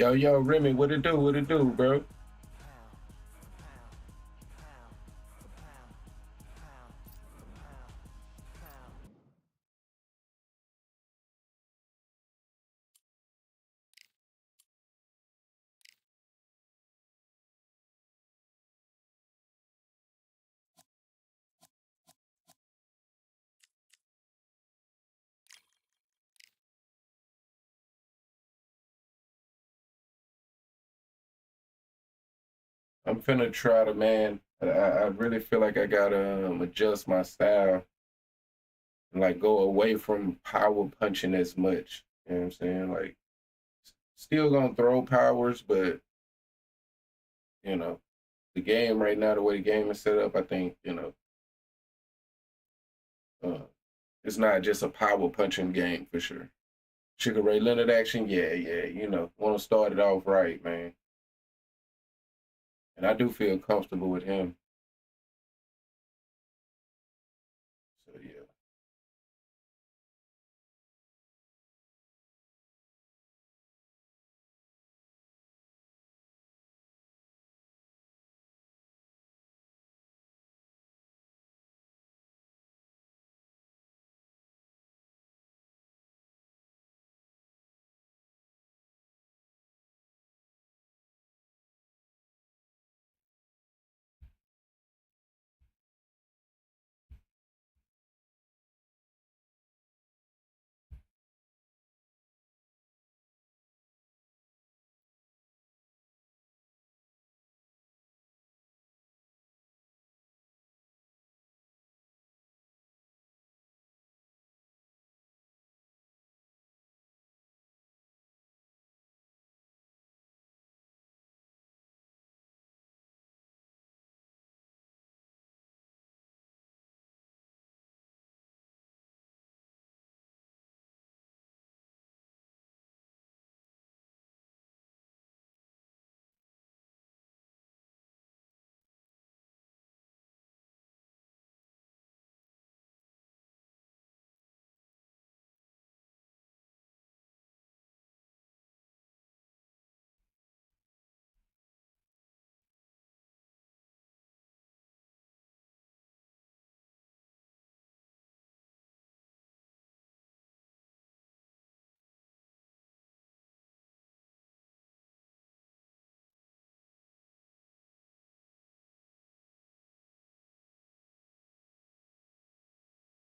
Yo, Remy, what it do? What it do, bro? I'm finna try to, man. I really feel like I gotta adjust my style and like go away from power punching as much. You know what I'm saying? Like, still gonna throw powers, but you know, the game right now, the way the game is set up, I think uh, it's not just a power punching game for sure. Sugar Ray Leonard action, yeah. Want to start it off right, man. And I do feel comfortable with him. So yeah.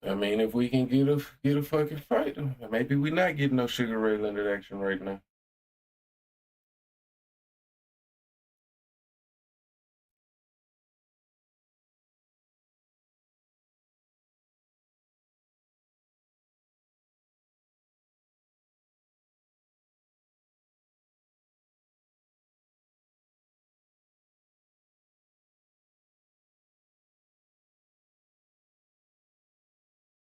I mean, if we can get a fucking fight, maybe we not getting no Sugar Ray Leonard action right now.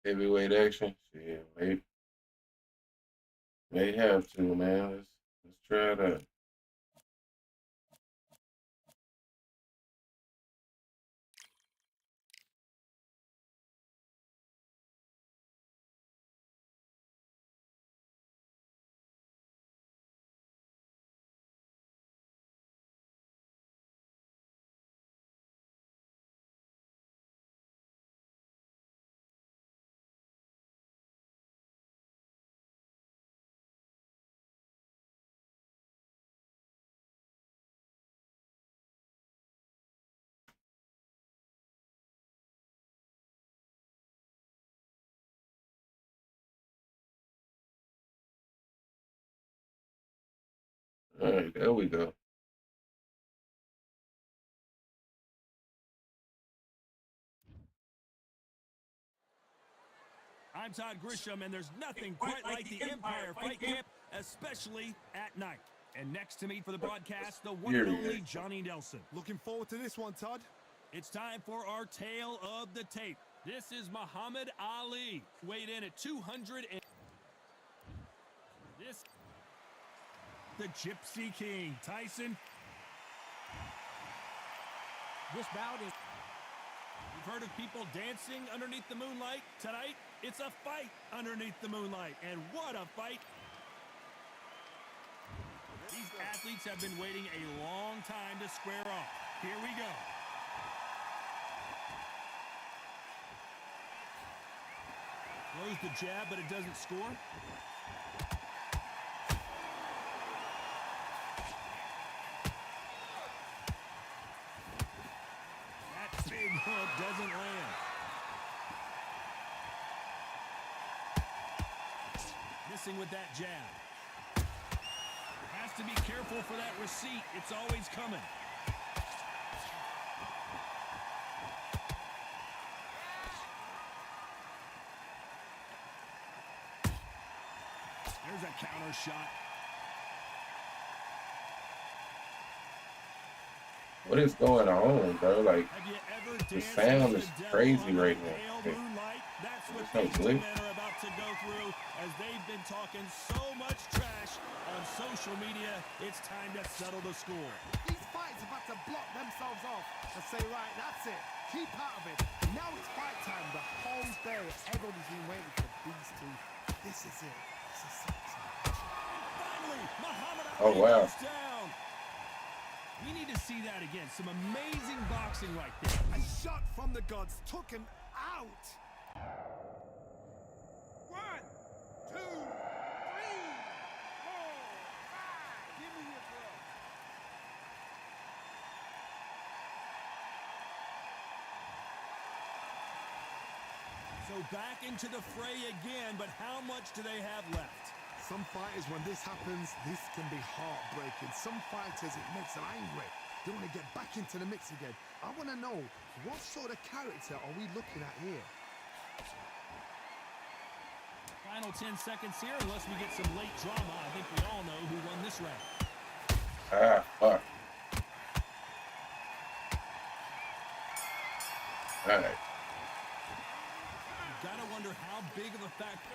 Heavyweight action, yeah, may have to, man. Let's try that. All right, there we go. I'm Todd Grisham, and there's nothing quite like the Empire Fight Camp, especially at night. And next to me for the broadcast, the one and only Johnny Nelson. Looking forward to this one, Todd. It's time for our tale of the tape. This is Muhammad Ali, weighed in at 200 and... This... The Gypsy King, Tyson. This bout is... You've heard of people dancing underneath the moonlight? Tonight, it's a fight underneath the moonlight. And what a fight! These athletes have been waiting a long time to square off. Here we go. Throws the jab, but it doesn't score. That big hook doesn't land. Missing with that jab. Has to be careful for that receipt. It's always coming. There's a counter shot. What is going on, bro? Like, Have you ever the danced sound with is the devil crazy under right the now. pale Okay. moonlight? That's what There's no these two glitch. men are about to go through as they've been talking so much trash on social media. It's time to settle the score. These fights are about to block themselves off and say, right, that's it. Keep out of it. Now it's fight time. The whole day, everybody's been waiting for these two. This is it. This is sexy. Finally, Muhammad Oh, Ali wow. goes down. We need to see that again. Some amazing boxing right there. A shot from the gods took him out. 1, 2, 3, 4, 5. Give me your bro. So back into the fray again, but how much do they have left? Some fighters, when this happens, this can be heartbreaking. Some fighters, it makes them angry. They want to get back into the mix again. I want to know, what sort of character are we looking at here? Final 10 seconds here, unless we get some late drama. I think we all know who won this round. Ah, fuck. All right. You gotta wonder how big of a factor.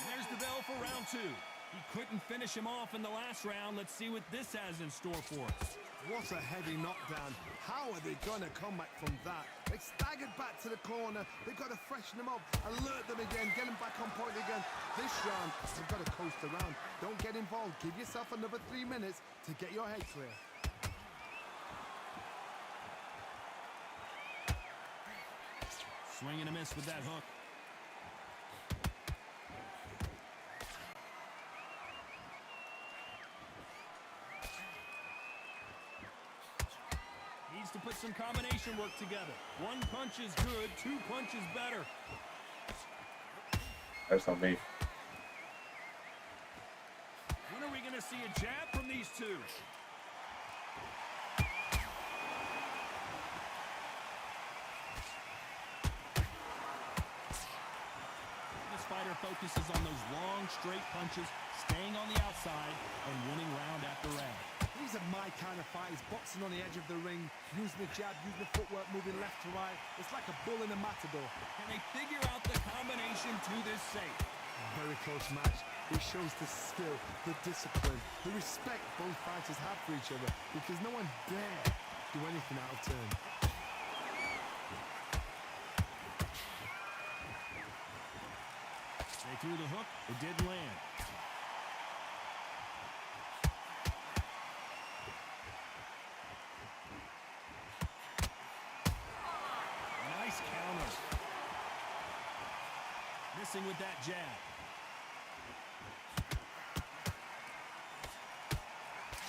There's the bell for round 2. He couldn't finish him off in the last round. Let's see what this has in store for us. What a heavy knockdown. How are they going to come back from that? They staggered back to the corner. They've got to freshen them up, alert them again, get them back on point again. This round, they've got to coast around. Don't get involved. Give yourself another 3 minutes to get your head clear. Swing and a miss with that hook. Needs to put some combination work together. 1 punch is good, 2 punches better. That's on me. When are we going to see a jab from these two? This fighter focuses on those long, straight punches, staying on the outside, and winning round after round. These are my kind of fighters, boxing on the edge of the ring, using the jab, using the footwork, moving left to right. It's like a bull in a matador. Can they figure out the combination to this safe? Very close match. It shows the skill, the discipline, the respect both fighters have for each other, because no one dare do anything out of turn. They threw the hook, it didn't land. Nice counter. Missing with that jab.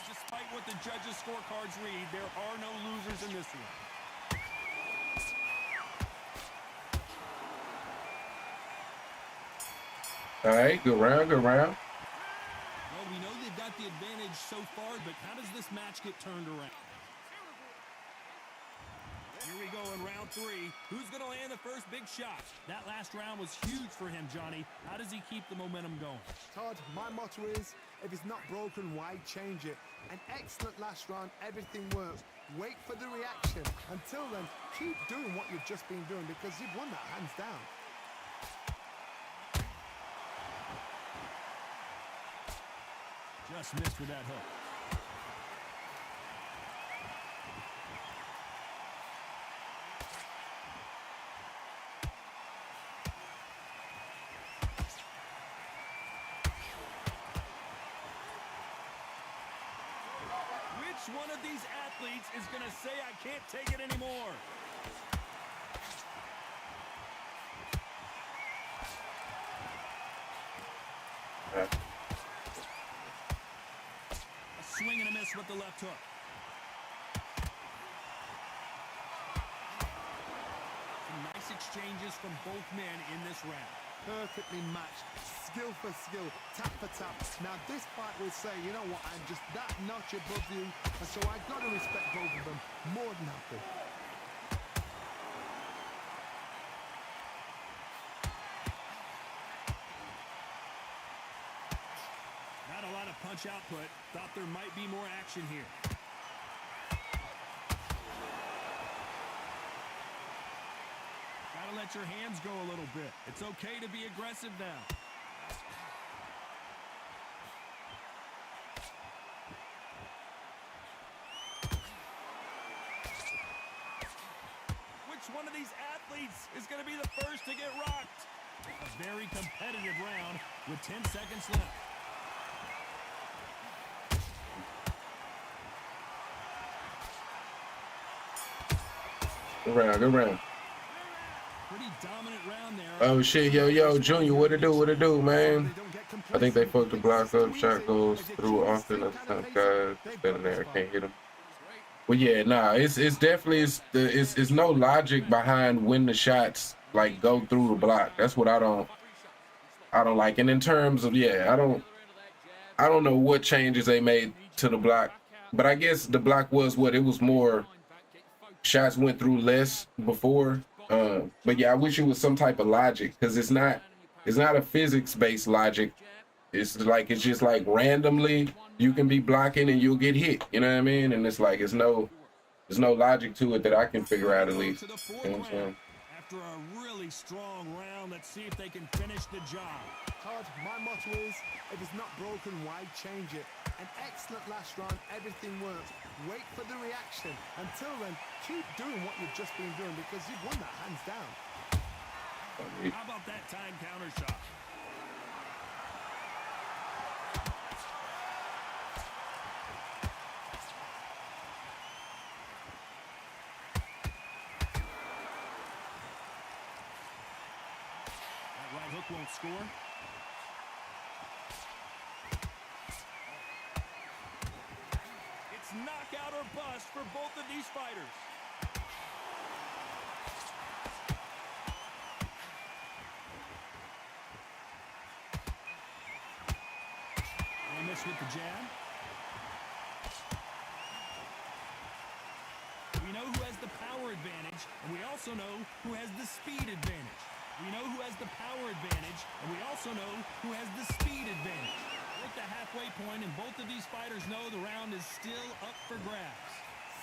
Despite what the judges' scorecards read, there are no losers in this one. All right, good round, good round. Well, we know they've got the advantage so far, but how does this match get turned around? Here we go in round 3. Who's going to land the first big shot? That last round was huge for him, Johnny. How does he keep the momentum going? Todd, my motto is, if it's not broken, why change it? An excellent last round, everything works. Wait for the reaction. Until then, keep doing what you've just been doing, because you've won that hands down. Just missed with that hook. Which one of these athletes is going to say, I can't take it anymore? A swing and a miss with the left hook. Some nice exchanges from both men in this round. Perfectly matched, skill for skill, tap for tap. Now this fight will say, you know what, I'm just that notch above you, and so I've got to respect both of them more than happy. Not a lot of punch output. Thought there might be more action here. Gotta let your hands go a little bit. It's okay to be aggressive now. Which one of these athletes is going to be the first to get rocked? A very competitive round with 10 seconds left. Good round, good round. Pretty dominant round there. Oh shit, yo, Junior, what it do, man? I think they fucked the block up. Shot goes through often. Other times guys standing there can't hit him. Well, yeah, nah, it's definitely it's no logic behind when the shots like go through the block. That's what I don't like. And in terms of I don't know what changes they made to the block, but I guess the block was what it was more. Shots went through less before, but yeah, I wish it was some type of logic because it's not a physics-based logic. It's just like randomly you can be blocking and you'll get hit. You know what I mean? And it's like there's no logic to it that I can figure out at least. You know what I'm saying? After a really strong round, let's see if they can finish the job. Todd, my motto is, if it's not broken, why change it? An excellent last round, everything works. Wait for the reaction. Until then, keep doing what you've just been doing because you've won that hands down. How about that time counter shot? That right hook won't score. Knockout or bust for both of these fighters. They miss with the jab. We know who has the power advantage, and we also know who has the speed advantage. We know who has the power advantage, and we also know who has the speed advantage. At the halfway point, and both of these fighters know the round is still up for grabs.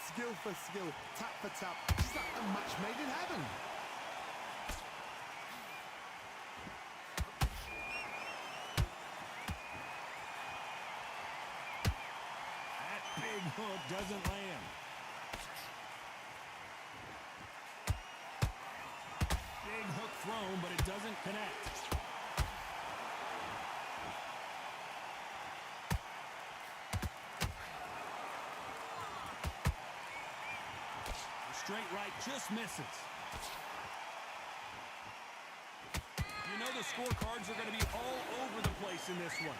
Skill for skill, tap for tap, just like a match made in heaven. That big hook doesn't land. Big hook thrown, but it doesn't connect. Straight right just misses. You know the scorecards are going to be all over the place in this one.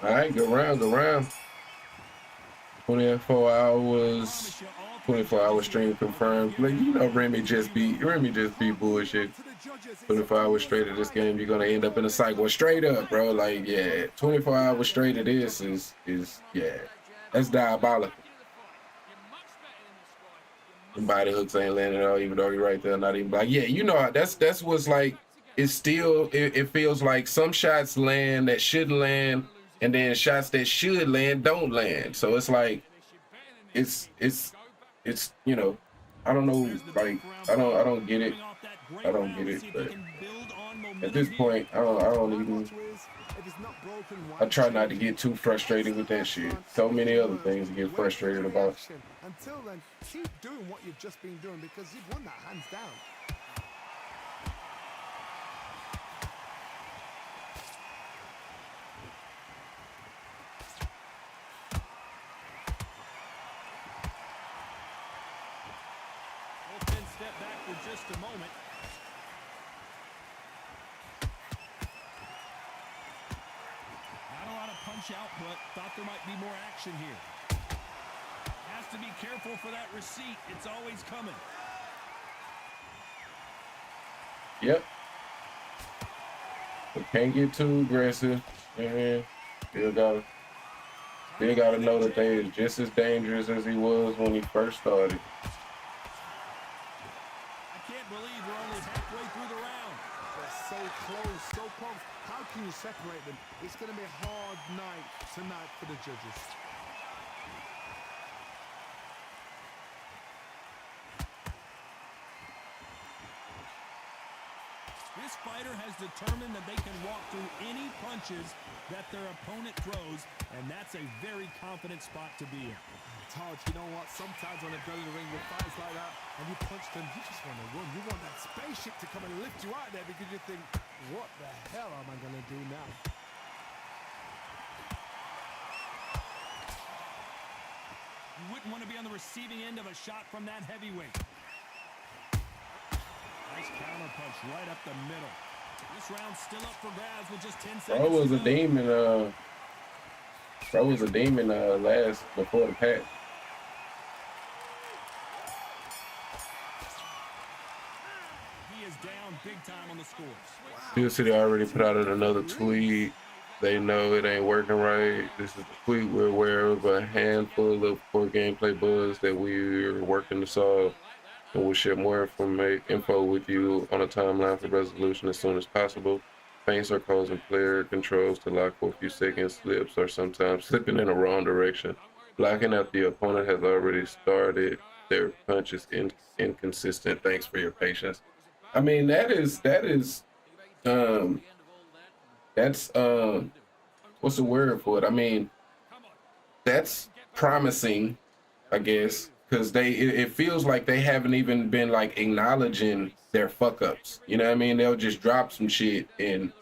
All right, good round. 24 hour stream confirmed. Like, you know, Remy just be bullshit. 24 hours straight of this game, you're gonna end up in a cycle. Straight up, bro. Like, yeah, 24 hours straight of this is that's diabolical. The body hooks ain't landing at all, even though you're right there, not even like, yeah, you know, that's what's like. It's still it feels like some shots land that shouldn't land, and then shots that should land don't land. So it's like it's you know, I don't know, like I don't get it. I don't get it, but at this point, I don't even. I try not to get too frustrated with that shit. So many other things to get frustrated about. Until then, keep doing what you've just been doing because you've won that hands down. step back for just a moment. Not a lot of punch output. Thought there might be more action here. Has to be careful for that receipt. It's always coming. Yep. But can't get too aggressive. Man, still gotta know that they is just as dangerous as he was when he first started. I can't believe we're only halfway through the round. They're so close, so close. How can you separate them? It's going to be a hard night tonight for the judges. This fighter has determined that they can walk through any punches that their opponent throws, and that's a very confident spot to be in. Todd, you know what? Sometimes when they go to the ring with fights like that, and you punch them, you just want to run. You want that spaceship to come and lift you out there because you think, what the hell am I going to do now? You wouldn't want to be on the receiving end of a shot from that heavyweight. Nice counter punch right up the middle. This round's still up for grabs with just 10 seconds. Bro was a demon. Bro was a demon last before the patch. He is down big time on the scores. Steel City already put out another tweet. They know it ain't working right. This is the tweet. We're aware of a handful of poor gameplay bugs that we're working to solve, and we'll share more info with you on a timeline for resolution as soon as possible. Feints are causing player controls to lock for a few seconds. Slips are sometimes slipping in the wrong direction. Blocking out the opponent has already started. Their punch is inconsistent. Thanks for your patience. I mean, um that's what's the word for it? I mean, that's promising, I guess, because it feels like they haven't even been like acknowledging their fuck ups. You know what I mean? They'll just drop some shit and,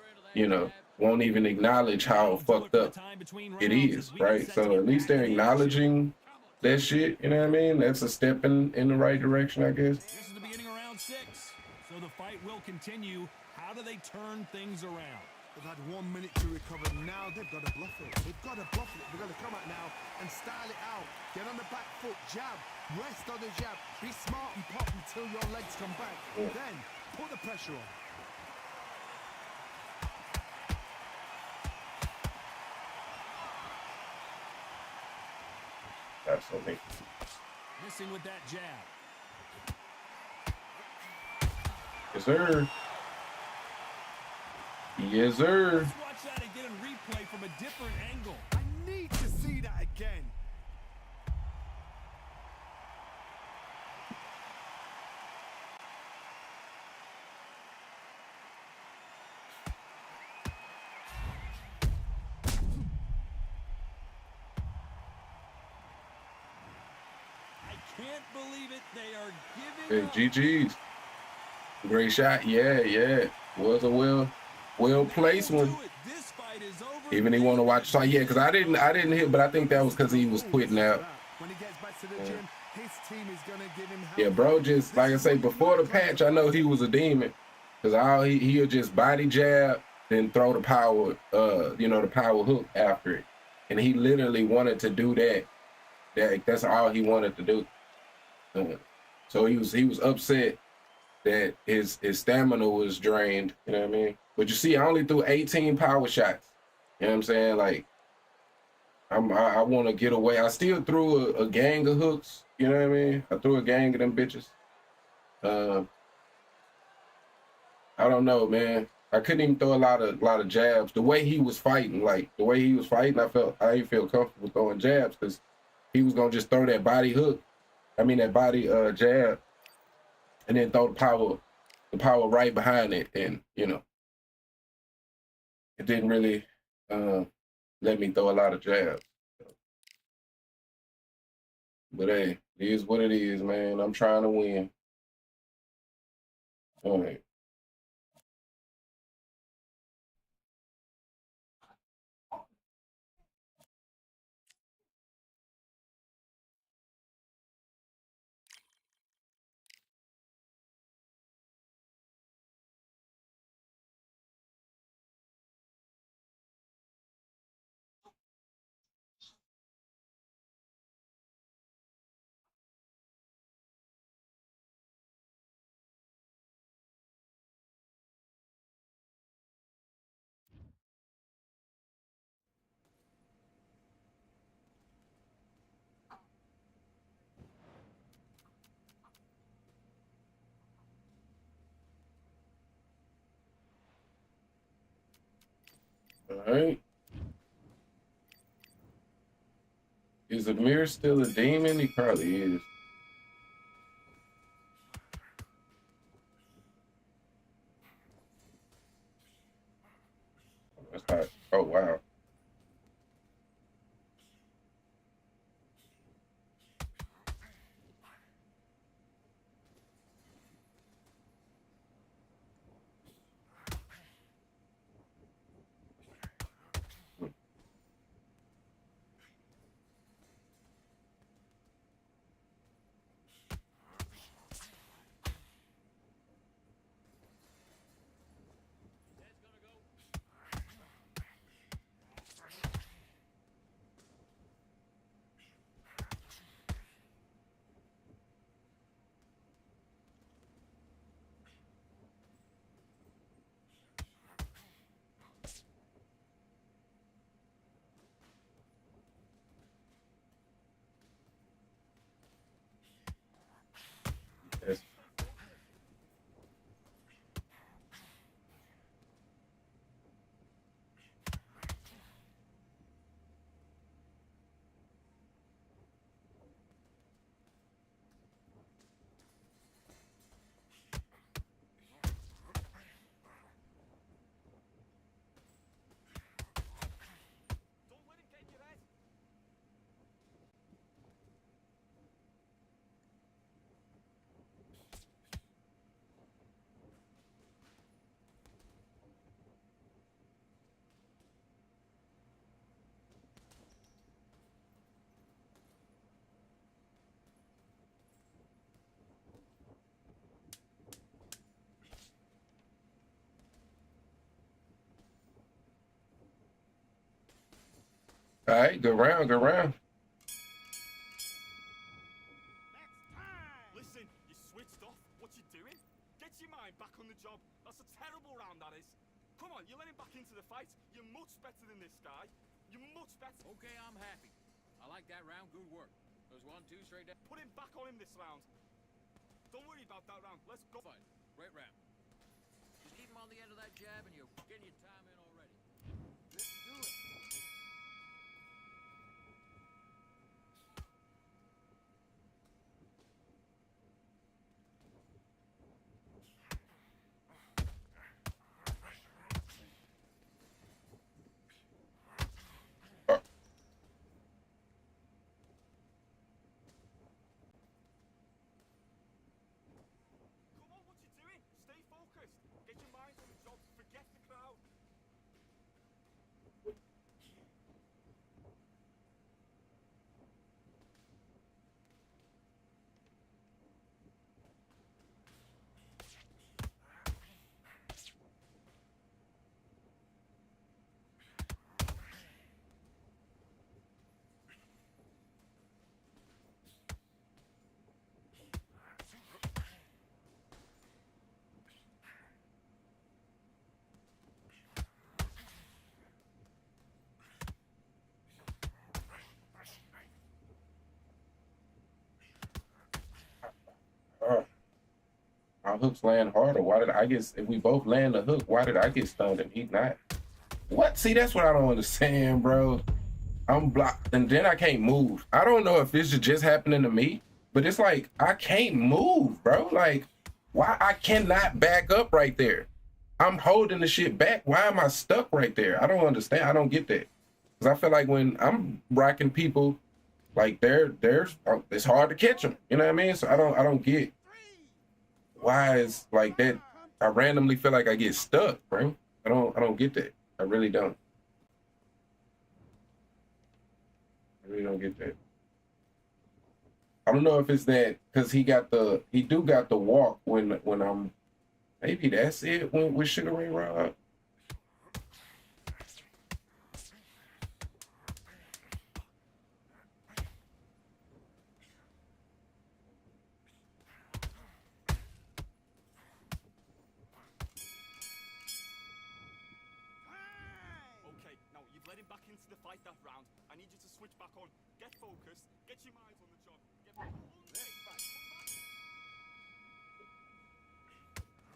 won't even acknowledge how fucked up it is, right? So at least they're acknowledging that shit, you know what I mean? That's a step in the right direction, I guess. This is the beginning of round 6, so the fight will continue. How do they turn things around? They've had 1 minute to recover. Now they've got to bluff it. They've got to bluff it. They've got to come out now and style it out. Get on the back foot, jab, rest on the jab. Be smart and pop until your legs come back. Then put the pressure on. Absolutely. Missing with that jab. Yes, sir. Yes, sir. Let's watch that again and replay from a different angle. I need to see that again. I can't believe it. They are giving Hey, GG's. Great shot. Yeah. Was a well placed one. This fight is over. Even he want to watch. So yeah, because I didn't hit, but I think that was because he was quitting out. When he gets back to the gym, his team is gonna give him help. Yeah, bro, just like I say, before the patch, I know he was a demon. Because he'll just body jab, then throw the power, the power hook after it. And he literally wanted to do that. That's all he wanted to do. So he was upset that his stamina was drained. You know what I mean? But you see, I only threw 18 power shots. You know what I'm saying? Like, I want to get away. I still threw a gang of hooks. You know what I mean? I threw a gang of them bitches. I don't know, man. I couldn't even throw a lot of jabs. The way he was fighting, I didn't feel comfortable throwing jabs because he was gonna just throw that body hook. I mean that body jab, and then throw the power right behind it, and it didn't really let me throw a lot of jabs. But hey, it is what it is, man. I'm trying to win. All right. All right. Is Amir still a demon? He probably is. That's hot. Oh, wow. That's, all right, good round, good round. Listen, you switched off. What you doing? Get your mind back on the job. That's a terrible round, that is. Come on, you're letting back into the fight. You're much better than this guy. You're much better. Okay, I'm happy. I like that round. Good work. There's 1, 2 straight down. Put him back on him this round. Don't worry about that round. Let's go. Fine. Great round. Just keep him on the end of that jab and you're getting your time in already. Let's do it. Uh, Come on, what you doing? Stay focused. Get your mind on the job. Forget the crowd. uh, our hooks land harder. Why did I get, if we both land the hook, why did I get stunned and he not? What? See, that's what I don't understand, bro. I'm blocked and then I can't move. I don't know if this is just happening to me, but it's like I can't move, bro. Like, why I cannot back up right there? I'm holding the shit back. Why am I stuck right there? I don't understand. I don't get that. Because I feel like when I'm rocking people, like there's it's hard to catch them. You know what I mean? So I don't get why is like that. I randomly feel like I get stuck, bro. I don't get that. I really don't. I really don't get that. I don't know if it's that because he do got the walk when I'm maybe that's it when with Sugar Ray Rob. Okay, now you've let him back into the fight that round. I need you to switch back on. Get focused. Get your mind on the job. Get back on this fight. Come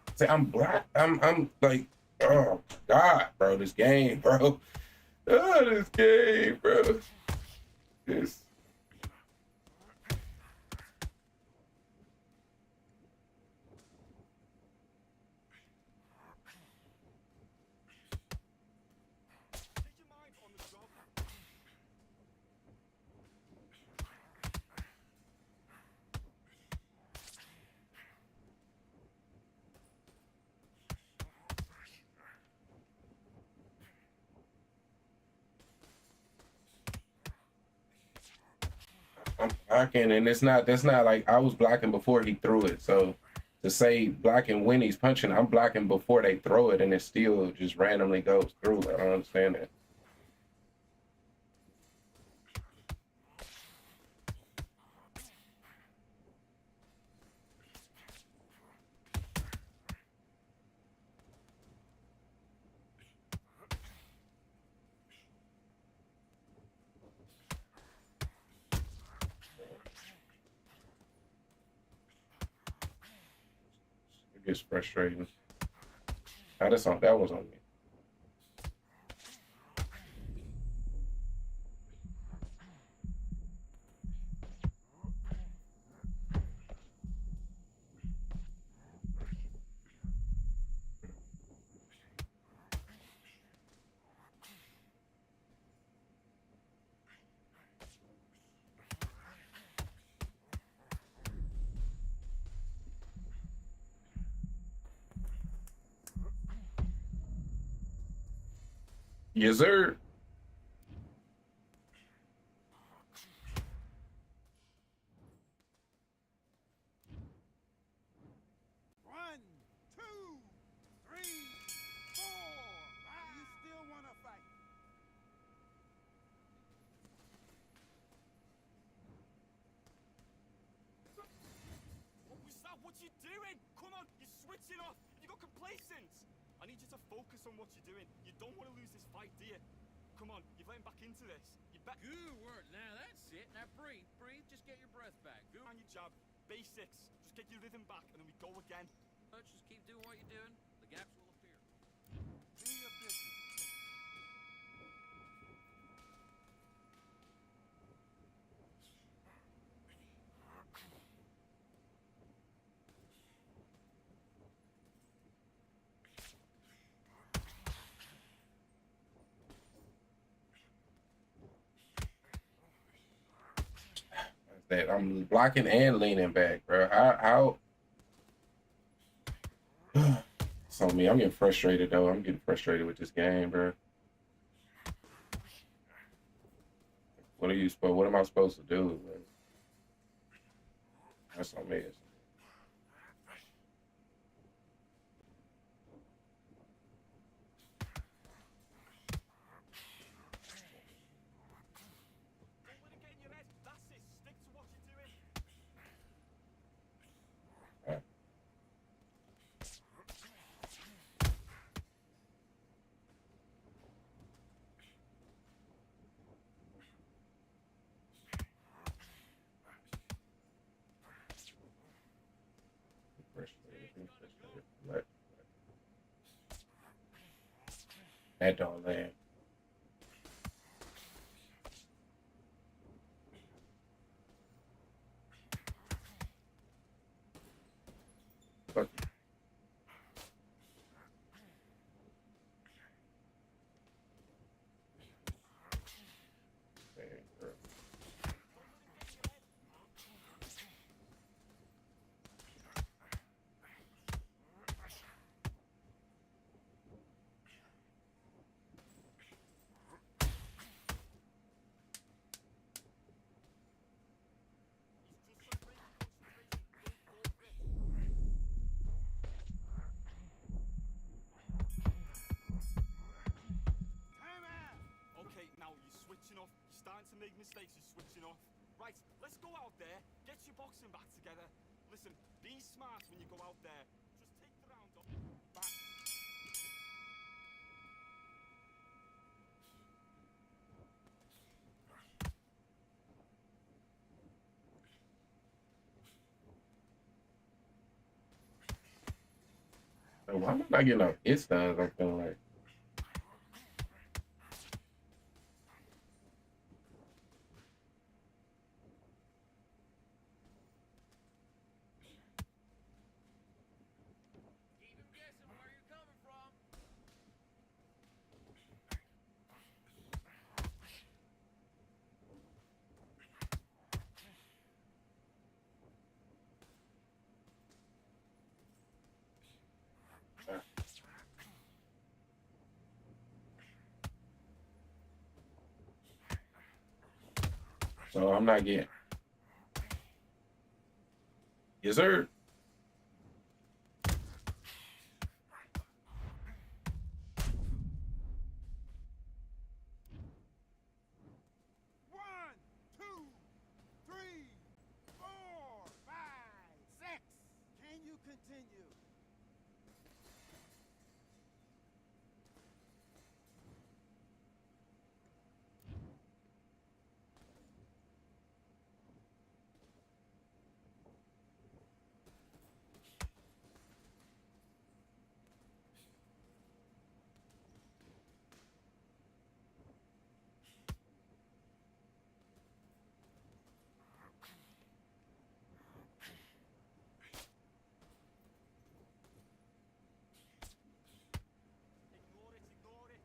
back. Say I'm black. I'm like, oh God, bro, this game, bro. Oh, this game, bro. This. Get your mind on the job. I'm blocking, and it's not. That's not like I was blocking before he threw it. So to say blocking when he's punching, I'm blocking before they throw it, and it still just randomly goes through. I don't understand that. It gets frustrating. Now this on that was on me. Yes, sir. One, two, three, four. You still want to fight? What was that? What you doing? Come on, you're switching off. You got complacent. I need you to focus on what you're doing. You don't want to lose this fight, do you? Come on, you're letting back into this. You bet. Good work. Now that's it. Now breathe, breathe. Just get your breath back. Good. On your jab. Basics. Just get your rhythm back, and then we go again. Just keep doing what you're doing. The gaps will appear. Do your business. That I'm blocking and leaning back, bro. How it's on me. I'm getting frustrated though. I'm getting frustrated with this game, bro. What am I supposed to do? Bro? That's on me. Don't let it get in your head. That's it. Stick to what you're doing. That don't land. Fuck you. Man, bro. Time out. Okay, now you're switching off. You're starting to make mistakes. You're switching off. Right, let's go out there. Get your boxing back together. Listen, be smart when you go out there. Just take the round off. Back. Why am I not getting no hit stuns? I'm feeling like So I'm not getting. Yes, sir. One, two, three, four, five, six. Can you continue? Ignore it, ignore it.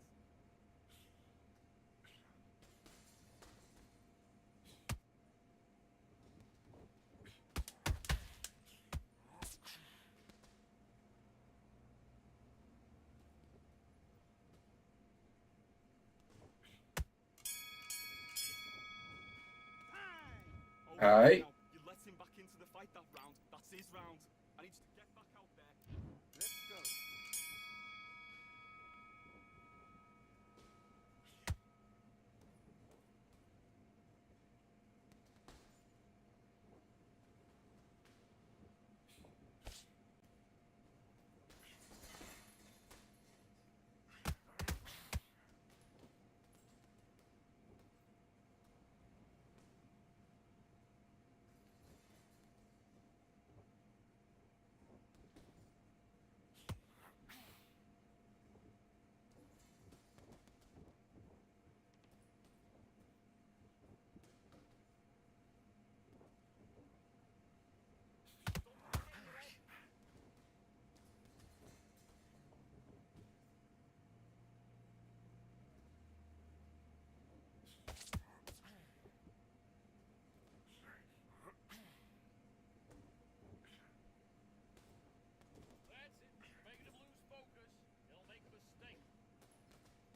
Time. Okay, All right. now, you let him back into the fight that round. That's his round. I need you to get back out there. Let's go. That's it. Making him lose focus. He'll make a mistake. Don't let him get your head.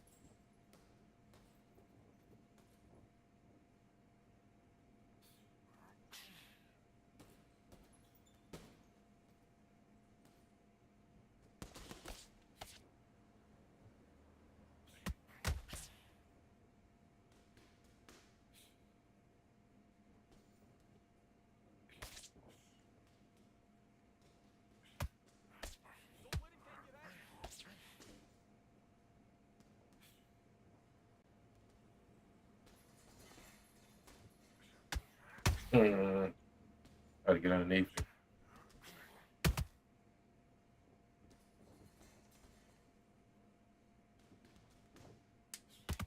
Gotta get underneath it.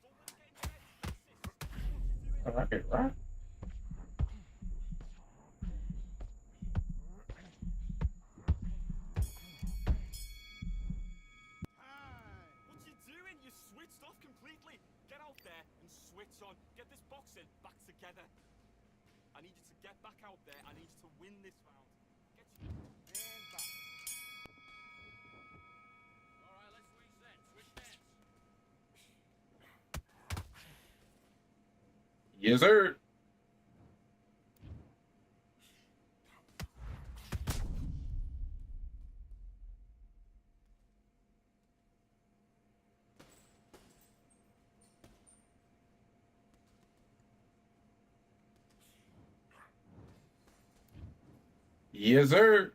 Don't let him get in your head. Face it. What you doing? All right, right. Time. What you doing? You switched off completely. Get out there and switch on. Get this boxing back together. I need you to get back out there. I need you to win this round. Get you. And back. All right, let's reset. Switch stance. Yes, sir. Yes, sir.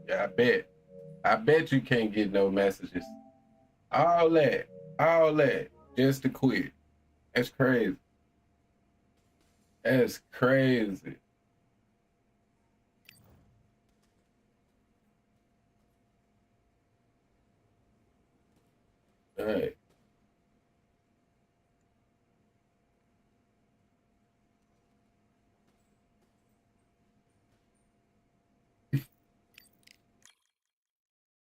Yeah, I bet. I bet you can't get no messages. All that. All that. Just to quit. That's crazy. That's crazy. All right.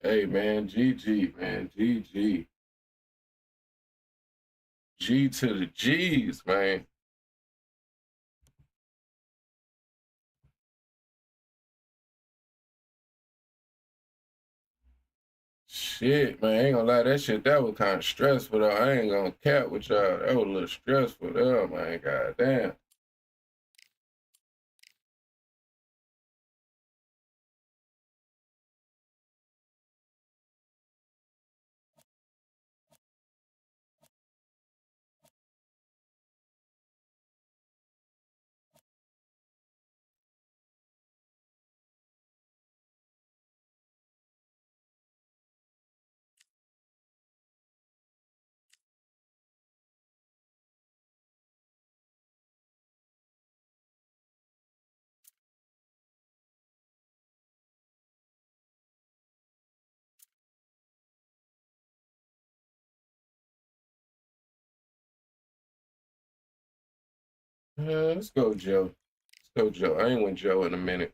Hey man, GG, man. GG. G to the G's, man. Shit, man. I ain't gonna lie, that was kind of stressful though. I ain't gonna cap with y'all. That was a little stressful though, man. God damn. Let's go, Joe. Let's go, Joe. I ain't with Joe in a minute.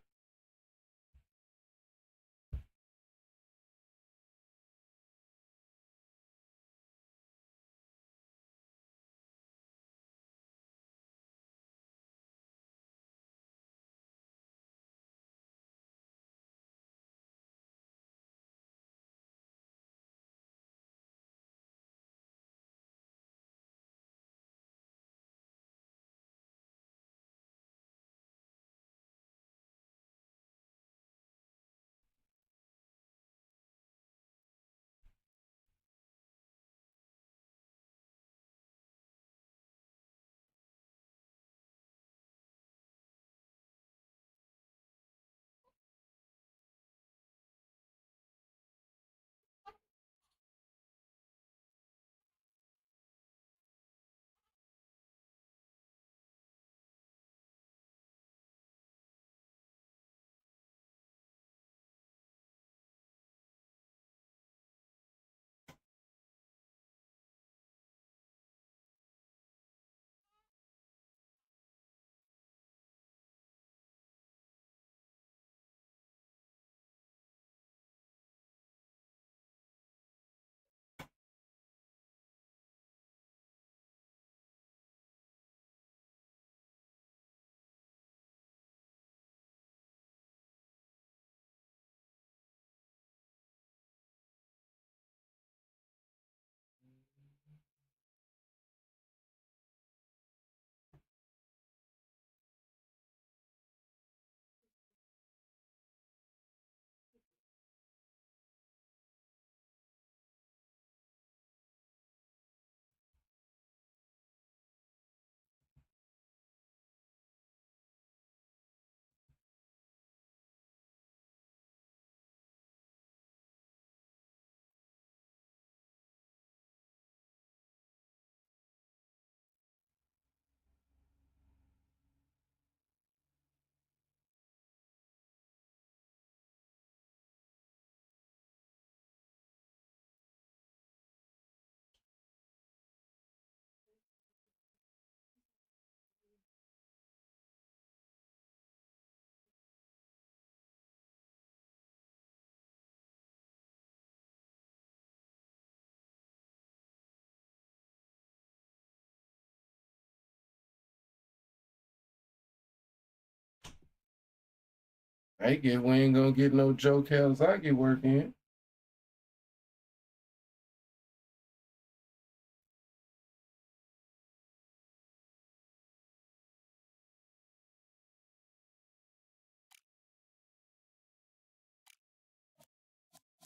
I get we ain't gonna get no Joe Calzaghe work in.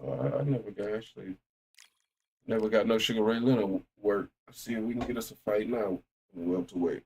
I never got actually never got no Sugar Ray Leonard work. See if we can get us a fight now. Welterweight.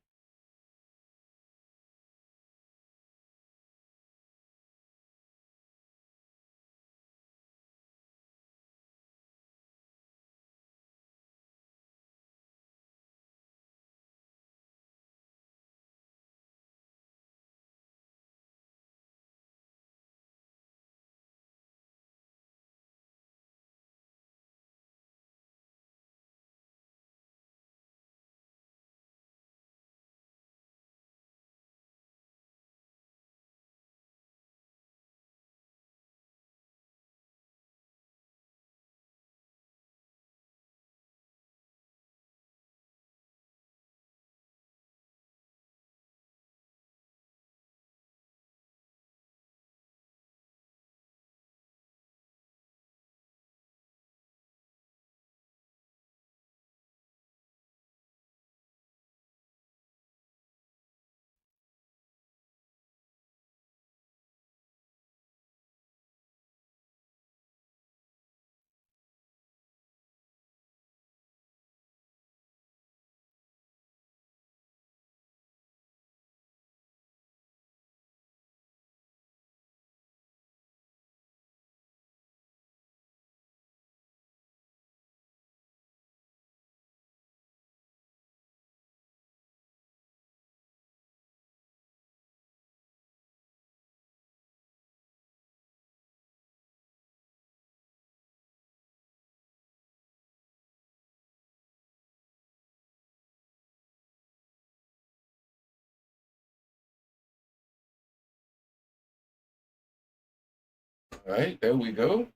All right, there we go.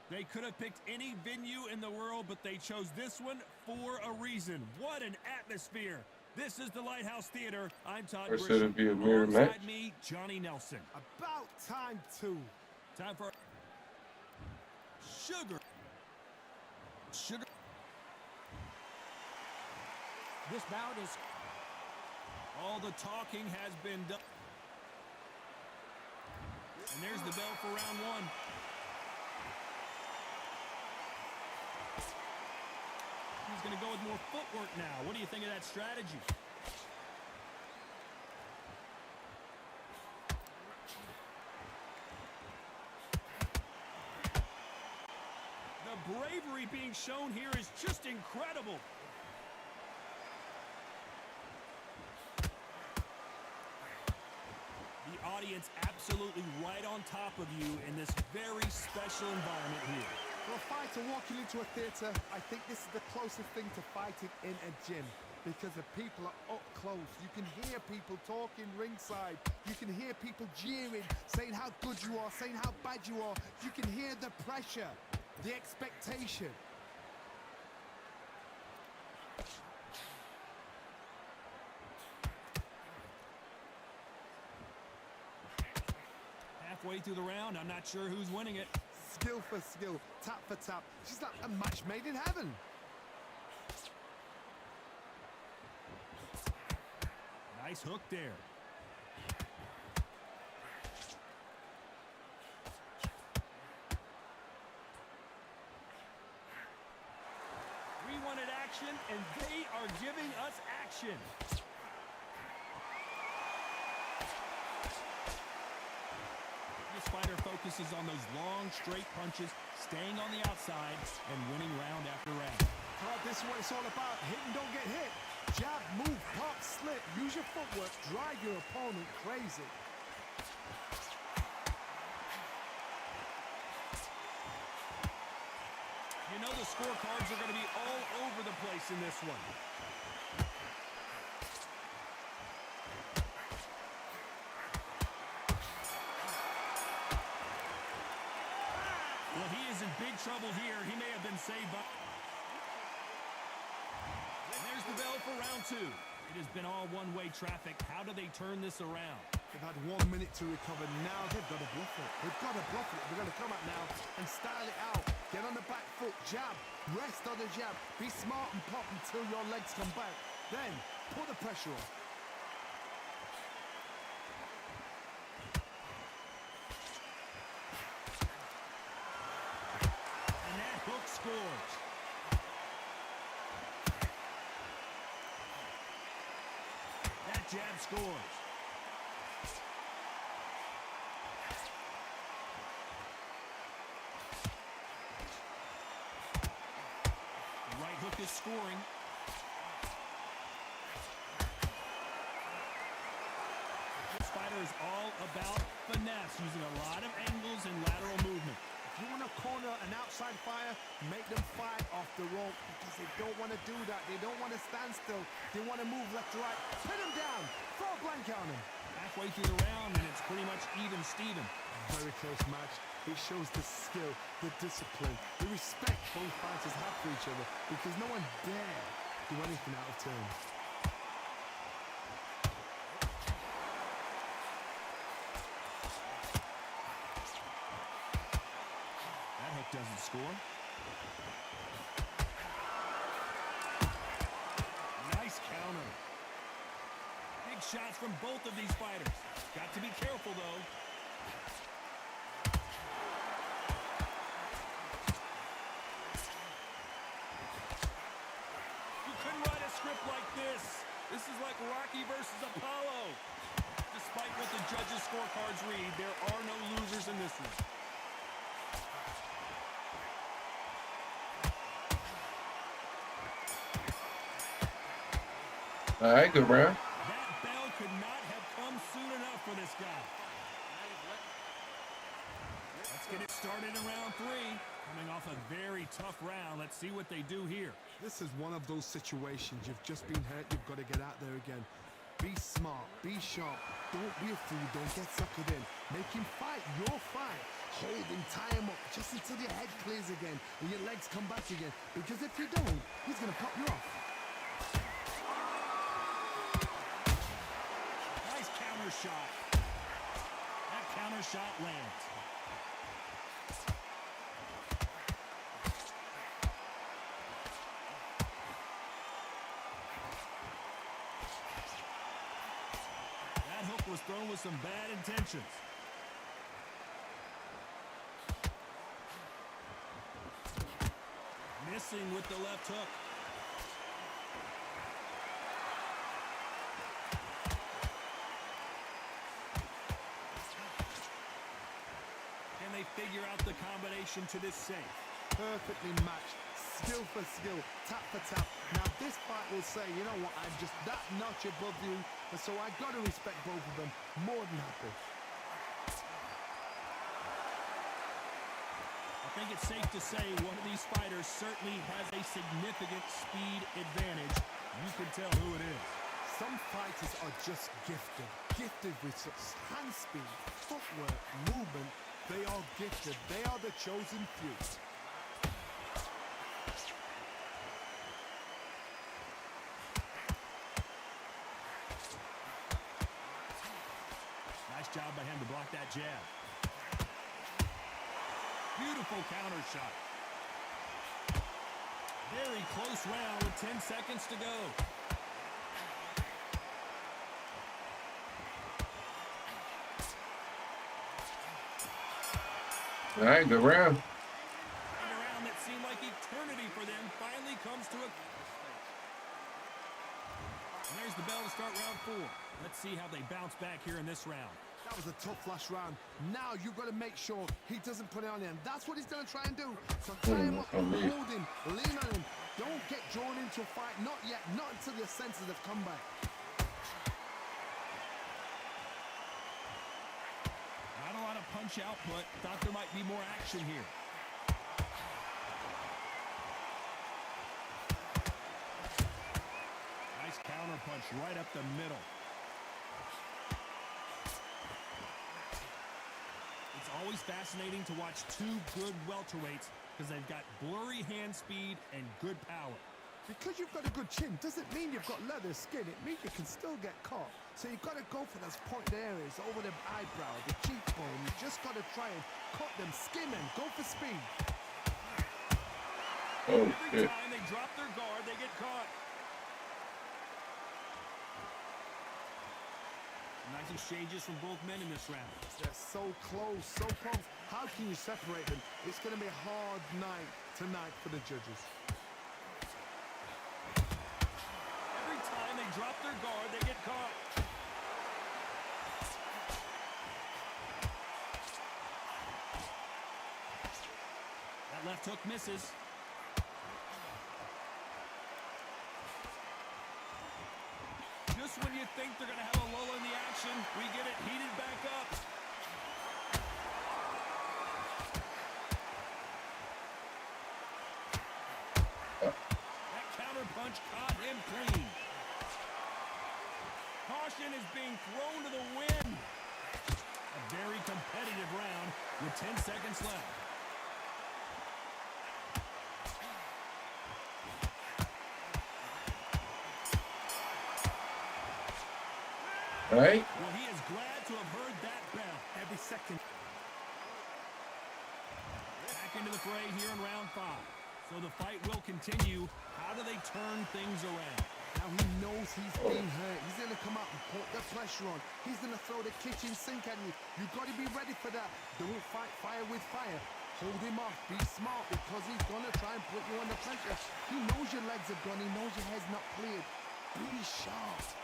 They could have picked any venue in the world, but they chose this one for a reason. What an atmosphere. This is the Lighthouse Theater. I'm Todd Or should it Grisham. be a mirror Alongside match? me, Johnny Nelson. About time too. Time for Sugar. This bout is... All the talking has been done. And there's the bell for round one. He's going to go with more footwork now. What do you think of that strategy? The bravery being shown here is just incredible. The audience absolutely right on top of you in this very special environment here. For a fighter walking into a theatre, I think this is the closest thing to fighting in a gym. Because the people are up close. You can hear people talking ringside. You can hear people jeering, saying how good you are, saying how bad you are. You can hear the pressure, the expectation. Halfway through the round, I'm not sure who's winning it. Skill for skill, tap for tap. She's like a match made in heaven. Nice hook there. We wanted action, and they are giving us action. This fighter focuses on those long, straight punches, staying on the outside, and winning round after round. This is what it's all about. Hit and don't get hit. Jab, move, pop, slip. Use your footwork. Drive your opponent crazy. You know the scorecards are going to be all over the place in this one. Well, he is in big trouble here. He may have been saved by... There's the bell for round two. It has been all one-way traffic. How do they turn this around? They've had 1 minute to recover. Now they've got to bluff it. They've got to bluff it. They're going to come out now and style it out. Get on the back foot, jab, rest on the jab. Be smart and pop until your legs come back. Then, put the pressure on. And that hook scores. That jab scores. The right hook is scoring. This fighter is all about finesse, using a lot of angles and lateral movement. If you want to corner an outside fire, make them fight off the rope because they don't want to do that. They don't want to stand still. They want to move left to right. Pin them down. Throw a blanket on them. Halfway through the round, and it's pretty much even Steven. Very close match. It shows the skill, the discipline, the respect both fighters have for each other because no one dare do anything out of turn. That hook doesn't score. Nice counter. Big shots from both of these fighters. Got to be careful, though. You couldn't write a script like this. This is like Rocky versus Apollo. Despite what the judges' scorecards read, there are no losers in this one. All right, good round. That bell could not have come soon enough for this guy. Let's get it started in round three. Coming off a very tough round. Let's see what they do here. This is one of those situations. You've just been hurt. You've got to get out there again. Be smart, be sharp. Don't be a fool, don't get suckered in. Make him fight your fight. Hold him, tie him up, just until your head clears again and your legs come back again. Because if you don't, he's gonna pop you off. Nice counter shot. That counter shot lands. That hook was thrown with some bad intentions. Missing with the left hook. Can they figure out the combination to this save? Perfectly matched. Skill for skill, tap for tap. Now this fight will say, you know what, I'm just that notch above you, and so I gotta respect both of them. More than happy. I think it's safe to say one of these fighters certainly has a significant speed advantage. You can tell who it is. Some fighters are just gifted. Gifted with such hand speed, footwork, movement. They are gifted. They are the chosen few. Nice job by him to block that jab. Beautiful counter shot. Very close round with 10 seconds to go. All right, good round. And a round that seemed like eternity for them finally comes to a... And there's the bell to start round 4. Let's see how they bounce back here in this round. That was a tough last round. Now you've got to make sure he doesn't put it on him. That's what he's going to try and do. So tie him up, hold him, lean on him. Don't get drawn into a fight. Not yet. Not until your senses have come back. Not a lot of punch output. Thought there might be more action here. Nice counter punch right up the middle. It's always fascinating to watch two good welterweights because they've got blurry hand speed and good power. Because you've got a good chin doesn't mean you've got leather skin. It means you can still get caught. So you've got to go for those pointed areas over the eyebrow, the cheekbone. You just got to try and cut them, skim them, go for speed. Oh, Every shit. time they drop their guard, they get caught. Nice exchanges from both men in this round. They're so close, so close. How can you separate them? It's going to be a hard night tonight for the judges. Every time they drop their guard, they get caught. That left hook misses. Just when you think they're going to have a lull in the action, we get it heated back up. That counter punch caught him clean. Caution is being thrown to the wind. A very competitive round with 10 seconds left. All right. Well, he is glad to have heard that bell. Every second. Back into the fray here in round 5. So the fight will continue. How do they turn things around? Now he knows he's being hurt. He's going to come out and put the pressure on. He's going to throw the kitchen sink at you. You've got to be ready for that. Don't fight fire with fire. Hold him off. Be smart because he's going to try and put you under pressure. He knows your legs are gone. He knows your head's not cleared. Be sharp.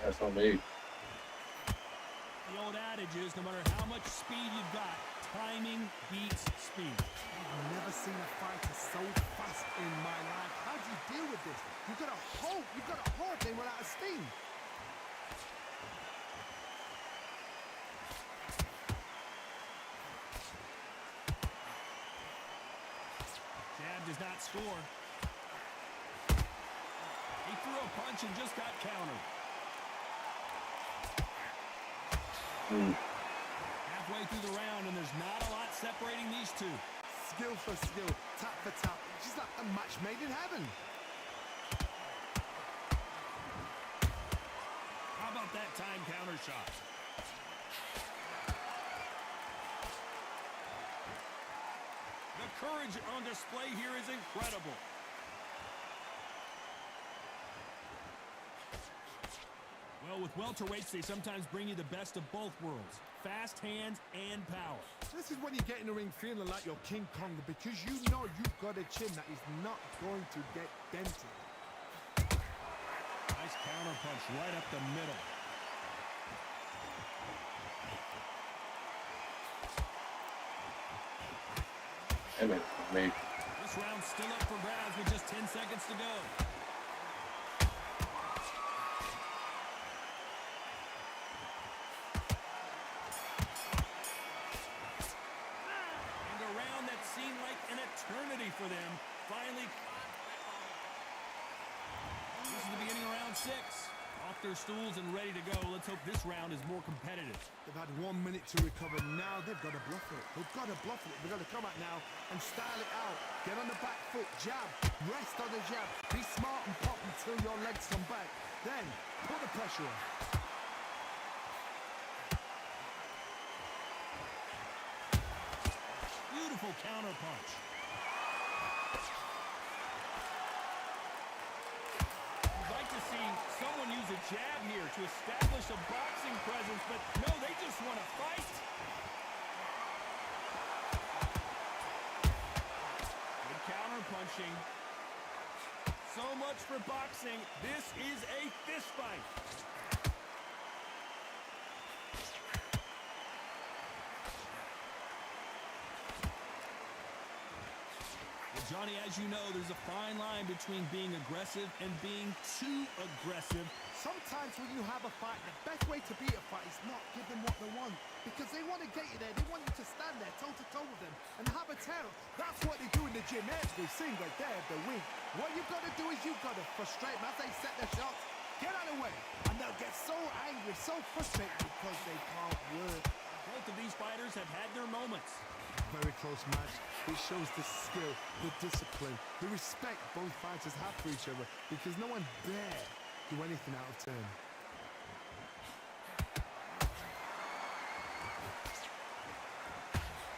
That's on me. The old adage is no matter how much speed you've got, timing beats speed. I've never seen a fighter so fast in my life. How do you deal with this? You've got to hope. You've got to hope they run out of steam. Jab does not score. He threw a punch and just got countered. Halfway through the round, and there's not a lot separating these two. Skill for skill, tap for tap. Just like a match made in heaven. How about that time counter shot? The courage on display here is incredible. Well, with welterweights, they sometimes bring you the best of both worlds. Fast hands and power. This is when you get in the ring feeling like you're King Kong because you know you've got a chin that is not going to get dented. Nice counter punch right up the middle. Damn it, maybe. This round's still up for grabs with just 10 seconds to go. And a round that seemed like an eternity for them finally. This is the beginning of round 6. Off their stools and ready to go. Let's hope this round is more competitive. They've had 1 minute to recover. Now they've got to bluff it. They've got to bluff it. They've got to come out now and style it out. Get on the back foot, jab, rest on the jab. Be smart and pop until your legs come back. Then put the pressure on. Beautiful counter punch. I'd like to see someone use a jab here to establish a boxing presence, but no, they just want to fight. Good counter punching. So much for boxing. This is a fist fight. Johnny, as you know, there's a fine line between being aggressive and being too aggressive. Sometimes when you have a fight, the best way to beat a fight is not give them what they want. Because they want to get you there. They want you to stand there toe-to-toe with them and have a tell. That's what they do in the gym. They've seen right there, they're weak. What you've got to do is you've got to frustrate them as they set their shots. Get out of the way. And they'll get so angry, so frustrated because they can't work. Both of these fighters have had their moments. Very close match. It shows the skill, the discipline, the respect both fighters have for each other because no one dare do anything out of turn.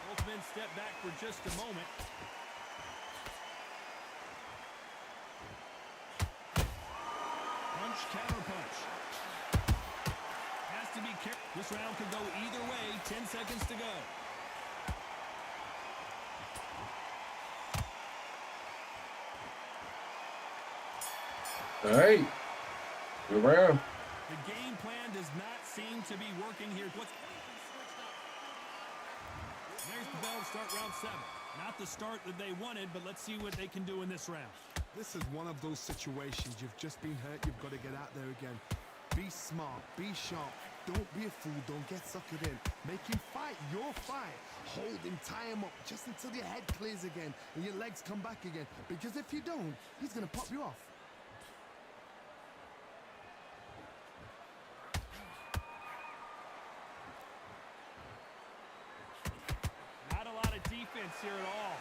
Both men step back for just a moment. Punch, counter punch. Has to be careful. This round could go either way. 10 seconds to go. All right, good round. The game plan does not seem to be working here. There's the bell to start round 7. Not the start that they wanted, but let's see what they can do in this round. This is one of those situations. You've just been hurt. You've got to get out there again. Be smart. Be sharp. Don't be a fool. Don't get suckered in. Make him fight your fight. Hold him. Tie him up just until your head clears again and your legs come back again. Because if you don't, he's going to pop you off. Not a lot of defense here at all.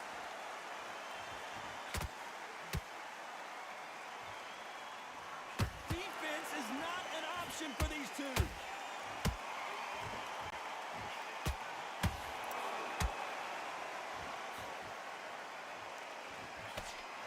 Defense is not an option for these two.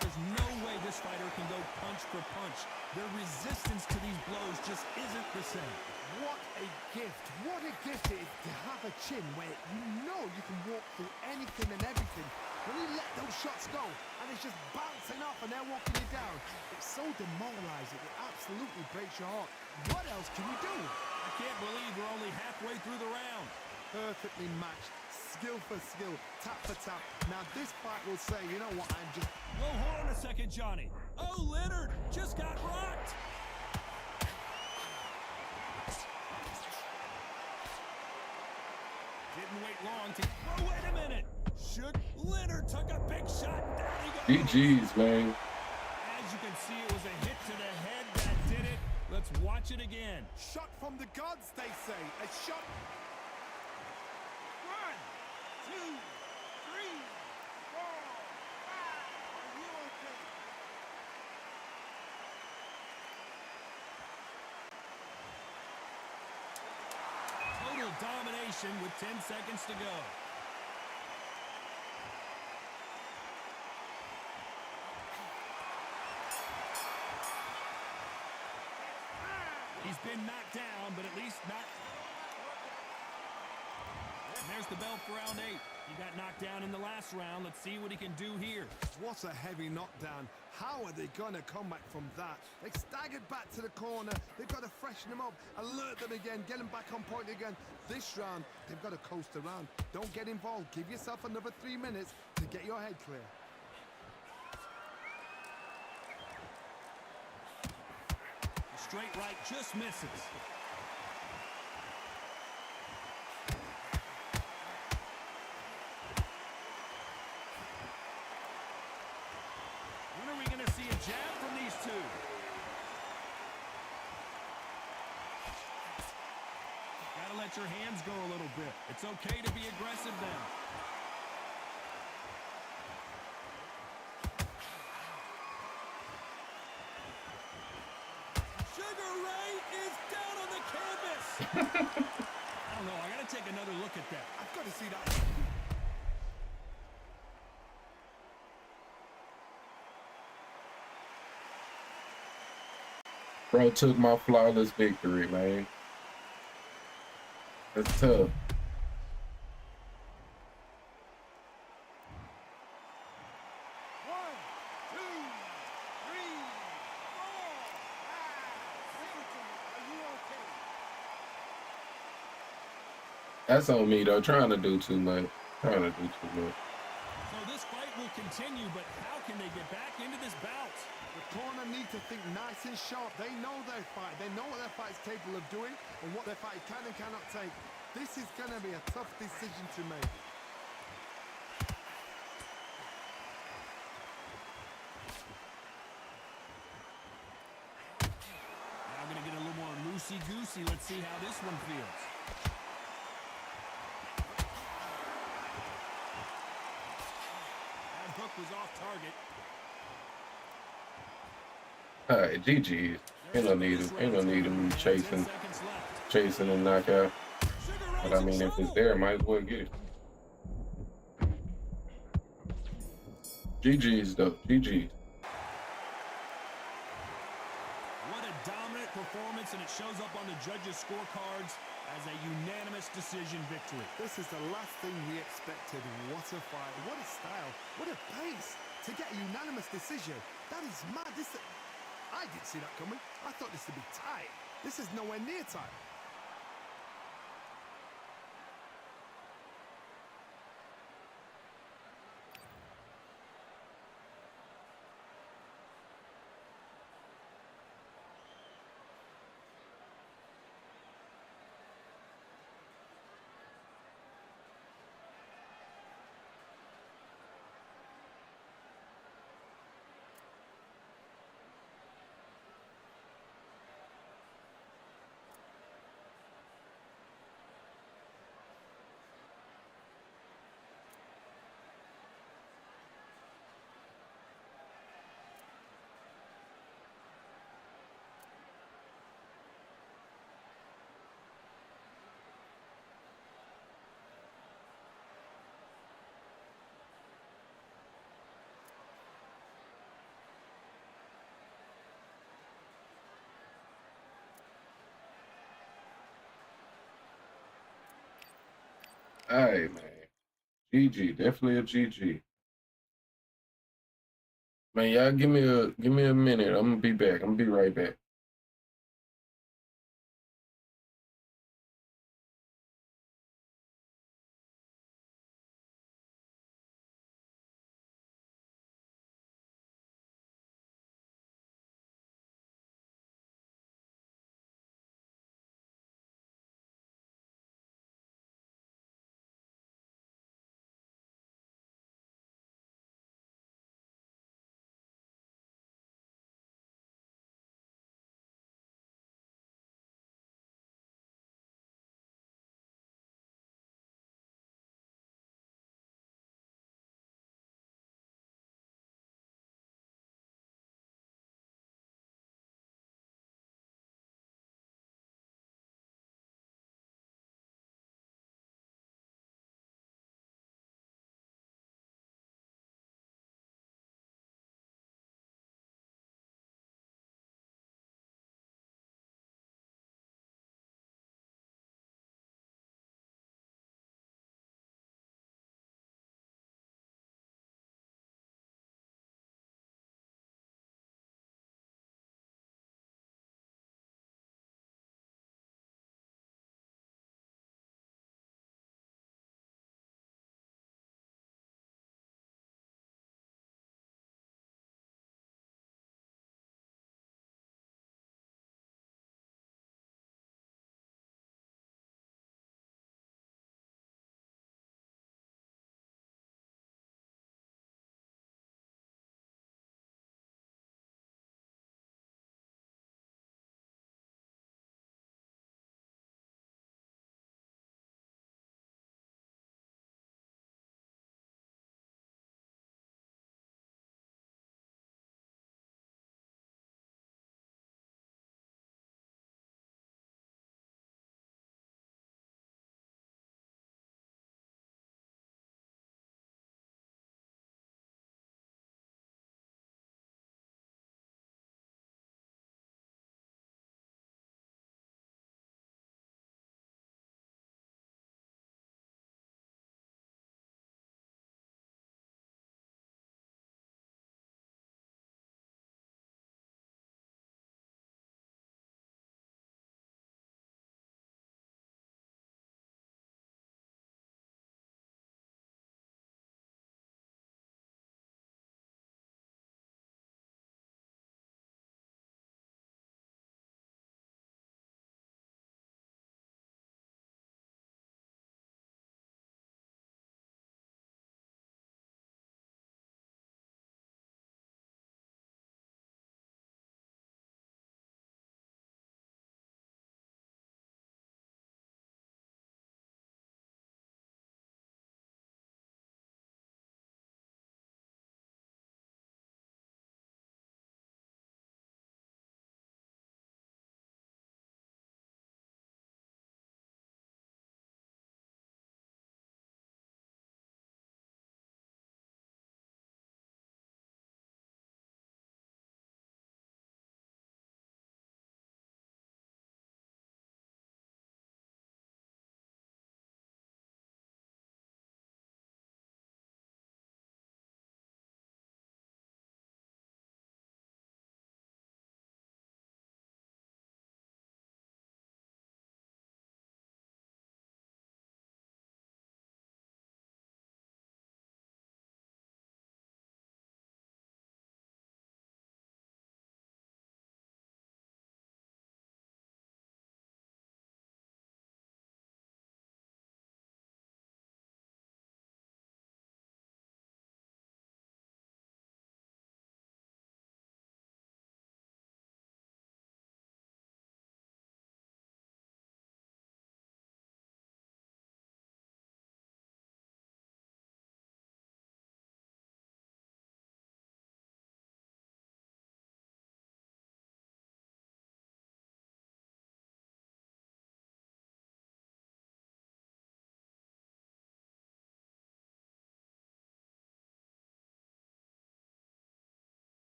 There's no way this fighter can go punch for punch. Their resistance to these blows just isn't the same. What a gift. What a gift it is to have a chin where you know you can walk through anything and everything. When you let those shots go and it's just bouncing off and they're walking you down, it's so demoralizing. It absolutely breaks your heart. What else can you do? I can't believe we're only halfway through the round. Perfectly matched. Skill for skill. Tap for tap. Now this fight will say, you know what, I'm just... Whoa, hold on a second, Johnny. Oh, Leonard just got rocked. Didn't wait long to... Oh, wait a minute. Leonard took a big shot and down he goes. GG's, man. As you can see, it was a hit to the head watch it again. Shot from the gods, they say. A shot. 1, 2, 3, 4, 5. Are you okay? Total domination with 10 seconds to go. He's been knocked down, but at least not. And there's the bell for round 8. He got knocked down in the last round. Let's see what he can do here. What a heavy knockdown. How are they going to come back from that? They staggered back to the corner. They've got to freshen them up, alert them again, get them back on point again. This round, they've got to coast around. Don't get involved. Give yourself another 3 minutes to get your head clear. The straight right just misses. When are we going to see a jab from these two? Gotta let your hands go a little bit. It's okay to be aggressive now. Sugar Ray is down on the canvas. I don't know. I gotta take another look at that. I've got to see that. Bro took my flawless victory, man. That's tough. That's on me though. Trying to do too much. So this fight will continue, but how can they get back into this bout? The corner need to think nice and sharp. They know their fight. They know what their fight's capable of doing and what their fight can and cannot take. This is going to be a tough decision to make. Now going to get a little more loosey-goosey. Let's see how this one feels. That hook was off target. All right, GG. Ain't no need him chasing and knockout. But I mean, if it's there, might as well get it. GG's though. GG. What a dominant performance, and it shows up on the judges' scorecards as a unanimous decision victory. This is the last thing we expected. What a fight. What a style. What a pace. To get a unanimous decision. That is mad. I didn't see that coming. I thought this would be tight. This is nowhere near tight. Hey man, GG, definitely a GG. Man, y'all give me a minute. I'm gonna be back. I'm gonna be right back.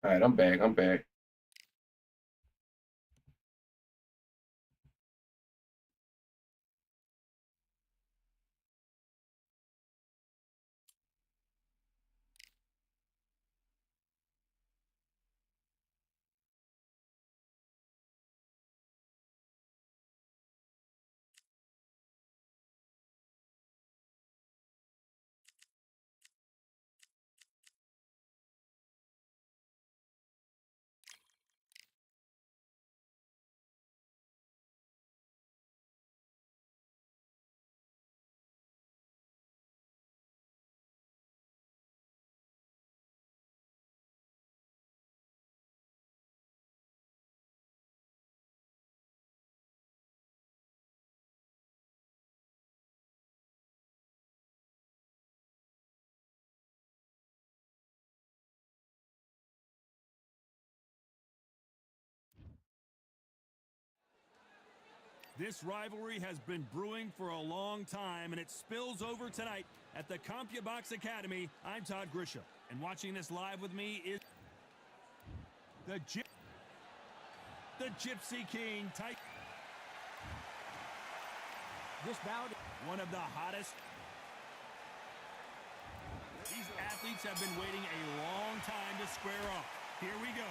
All right, I'm back. I'm back. This rivalry has been brewing for a long time, and it spills over tonight at the CompuBox Academy. I'm Todd Grisham, and watching this live with me is the Gypsy King type. This bout, one of the hottest. These athletes have been waiting a long time to square off. Here we go.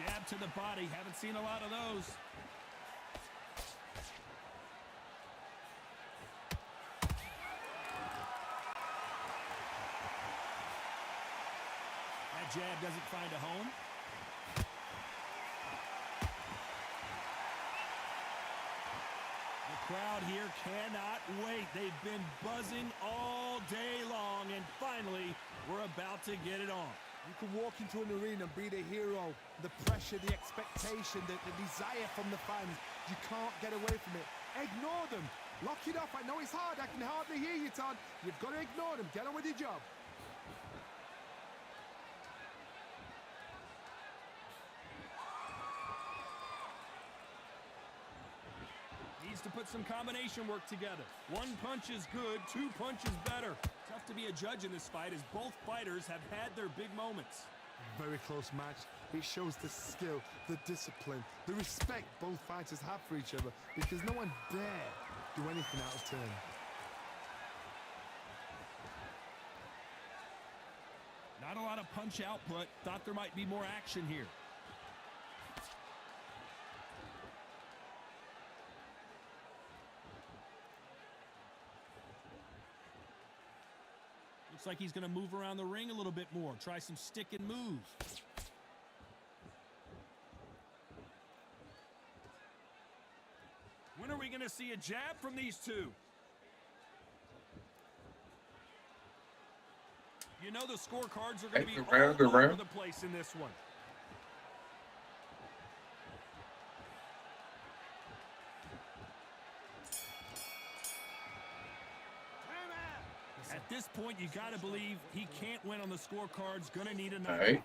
Jab to the body. Haven't seen a lot of those. That jab doesn't find a home. The crowd here cannot wait. They've been buzzing all day long, and finally, we're about to get it on. You can walk into an arena and be the hero. The pressure, the expectation, the desire from the fans. You can't get away from it. Ignore them. Lock it off. I know it's hard. I can hardly hear you, Todd. You've got to ignore them. Get on with your job. Needs to put some combination work together. One punch is good, two punches better. Tough to be a judge in this fight as both fighters have had their big moments. Very close match. It shows the skill, the discipline, the respect both fighters have for each other because no one dare do anything out of turn. Not a lot of punch output. Thought there might be more action here. Looks like he's going to move around the ring a little bit more. Try some stick and moves. When are we going to see a jab from these two? You know the scorecards are going to be all over the place in this one. At this point, you got to believe he can't win on the scorecards. Going to need another. Right.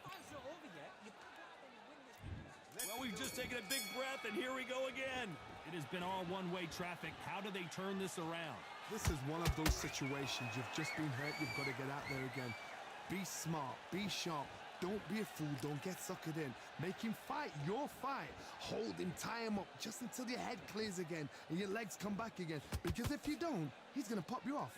Well, we've just taken a big breath, and here we go again. It has been all one-way traffic. How do they turn this around? This is one of those situations. You've just been hurt. You've got to get out there again. Be smart. Be sharp. Don't be a fool. Don't get suckered in. Make him fight your fight. Hold him, tie him up just until your head clears again and your legs come back again. Because if you don't, he's going to pop you off.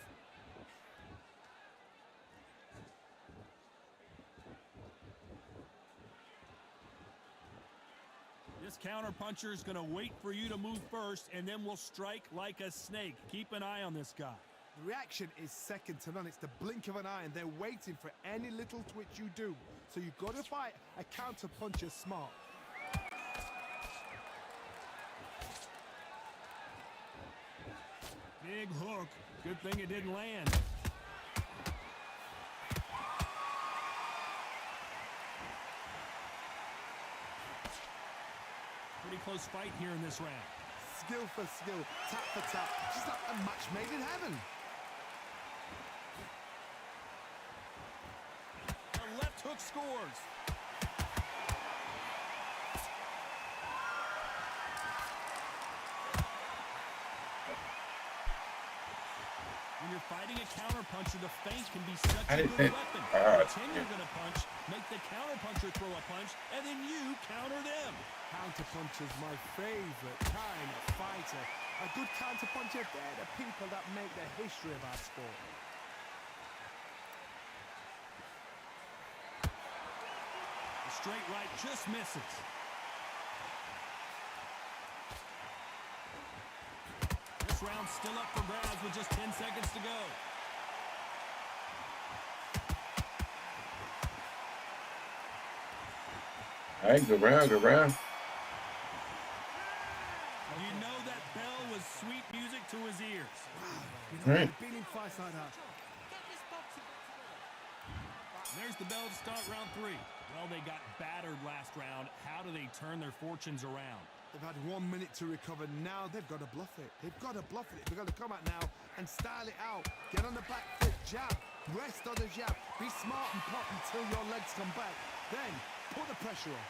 This counterpuncher is going to wait for you to move first, and then will strike like a snake. Keep an eye on this guy. The reaction is second to none. It's the blink of an eye, and they're waiting for any little twitch you do. So you've got to fight a counterpuncher smart. Big hook. Good thing it didn't land. Pretty close fight here in this round. Skill for skill, tap for tap, just like a match made in heaven. The left hook scores. When you're fighting a counterpuncher, the feint can be such I a didn't good think. weapon. Ah, Pretend you're going to punch, make the counterpuncher throw a punch, and then you counter them. Counterpuncher's my favorite kind of fighter. A good counterpuncher, they're the people that make the history of our sport. The straight right just misses. This round's still up for grabs with just 10 seconds to go. All right, good round, good round. You know that bell was sweet music to his ears. You know, Right. I've been in fights like that. There's the bell to start round 3. Well, they got battered last round. How do they turn their fortunes around? They've had 1 minute to recover. Now they've got to bluff it. They've got to bluff it. They've got to come out now and style it out. Get on the back foot, jab, rest on the jab. Be smart and pop until your legs come back. Then put the pressure on.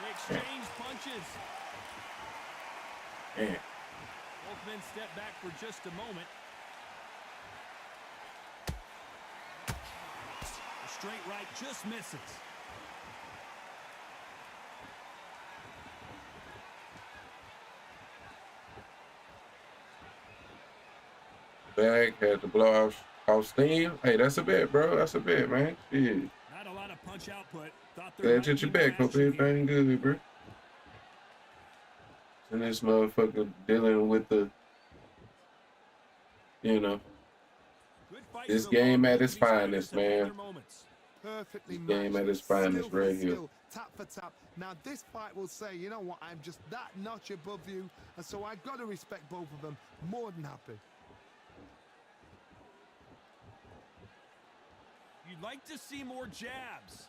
They exchange punches. Man. Both men step back for just a moment. The straight right just misses. Bag had to blow off steam. Hey, that's a bet, bro. That's a bet, man. Shit. Not a lot of punch output. Thought there Glad might you be your more back. Hope action here. everything good, bro. And this motherfucker dealing with the, you know, Good fight this so game far. at its These fighters finest, have had their man. moments. Perfectly This game matched. at its finest Skill for right here. skill, tap for tap. Now this fight will say, you know what, I'm just that notch above you, and so I've got to respect both of them. More than happy. You'd like to see more jabs.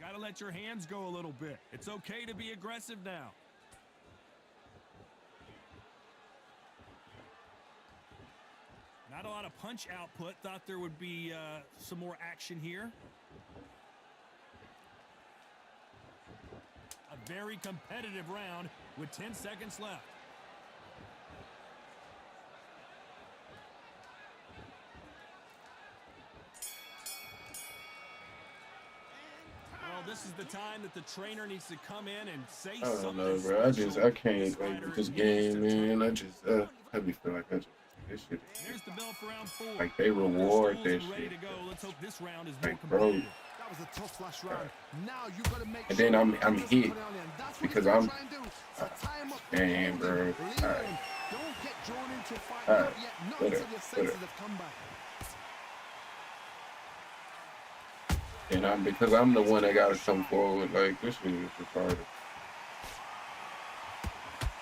Got to let your hands go a little bit. It's okay to be aggressive now. Not a lot of punch output. Thought there would be some more action here. A very competitive round with 10 seconds left. Well, this is the time that the trainer needs to come in and say I don't something know, bro. I special. can't This like fighter with this needs game, to man. turn. I be feel like this shit. There's the bell for round 4. Like they Both their reward stools that and ready shit. to go. Let's hope this round is Like, more bro. competitive. That was a tough last round. Now you got to make And sure then I'm he doesn't hit put it on you, and that's what because he's gonna I'm. try and do. So tie him up, Damn, hold him, bro. lean All on right. him. Don't get drawn into a fight. All Not right. yet. Not Whatever, until your senses whatever. have come back. And because I'm the one that gotta come forward. Like this shit is retarded.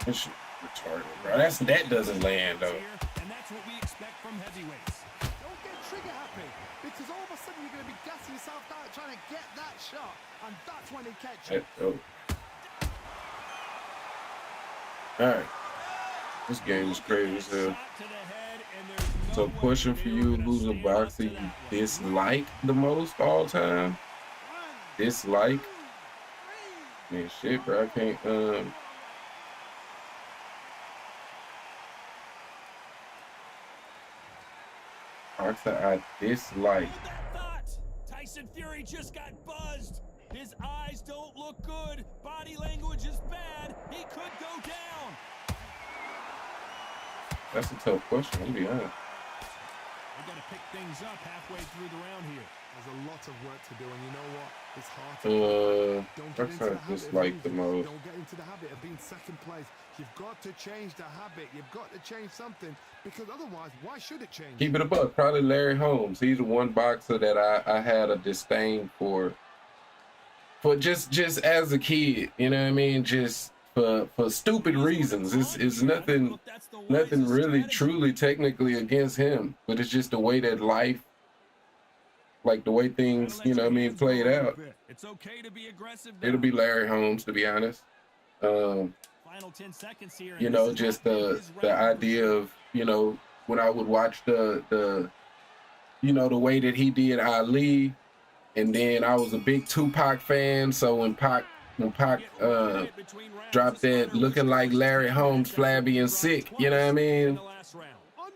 This shit is retarded, bro. That doesn't land though. Here, and that's what we expect from heavyweights. Don't get trigger happy, because all of a sudden you're going to be gassing yourself out trying to get that shot, and that's when they catch you. All right. This game is crazy as hell. Shot to the head, and there's So, no way question they for were you: gonna who's a stand up boxer to you that one. dislike the most all time? Dislike? Man, shit, bro. I can't. Boxer I dislike. Hold that thought. Tyson Fury just got buzzed. His eyes don't look good. Body language is bad. He could go down. That's a tough question. I'll be honest. They got to pick things up halfway through the round here. There's a lot of work to do, and you know what? It's hard to don't get into Boxer the I habit of dislike the losing. most. Don't get into the habit of being second place. You've got to change the habit. You've got to change something, because otherwise, why should it change? Keep it a buck. Probably Larry Holmes. He's the one boxer that I had a disdain for just as a kid. You know what I mean? Just for stupid reasons. It's nothing really truly technically against him, but it's just the way that life, like the way things, you know what I mean, played out. It's okay to be aggressive. It'll be Larry Holmes, to be honest. Final 10 seconds here. You know, just the idea of, you know, when I would watch the you know, the way that he did Ali, and then I was a big Tupac fan. So when Pac dropped that looking like Larry Holmes, flabby and sick, you know what I mean?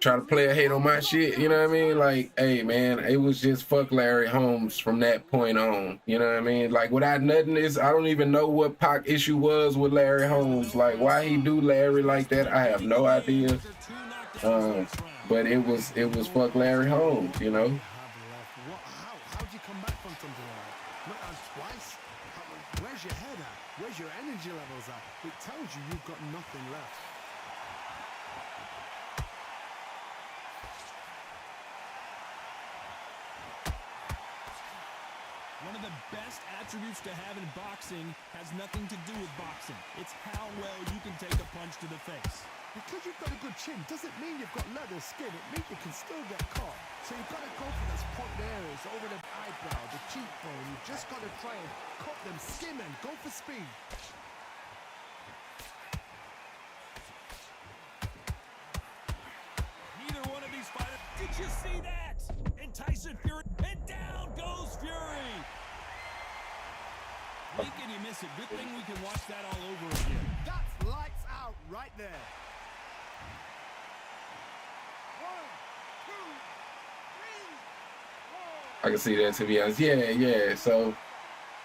Try to play a hate on my shit, you know what I mean? Like, hey man, it was just fuck Larry Holmes from that point on, you know what I mean? Like, without nothing is, I don't even know what Pac issue was with Larry Holmes. Like, why he do Larry like that, I have no idea. But it was fuck Larry Holmes, you know. How do you come back from something like that? Not on twice. Where's your head at? Where's your energy levels at? It tells you you've got nothing left. One of the best attributes to have in boxing has nothing to do with boxing. It's how well you can take a punch to the face. Because you've got a good chin doesn't mean you've got leather skin. It means you can still get caught. So you've got to go for those pointed areas over the eyebrow, the cheekbone. You've just got to try and cut them, skim and go for speed. Neither one of these fighters. Did you see that? And Tyson Fury, and down goes Fury. Lee, can you miss it? Good thing we can watch that all over again. That's lights out right there. 1, 2, 3, 4. I can see that, to be honest. Yeah. So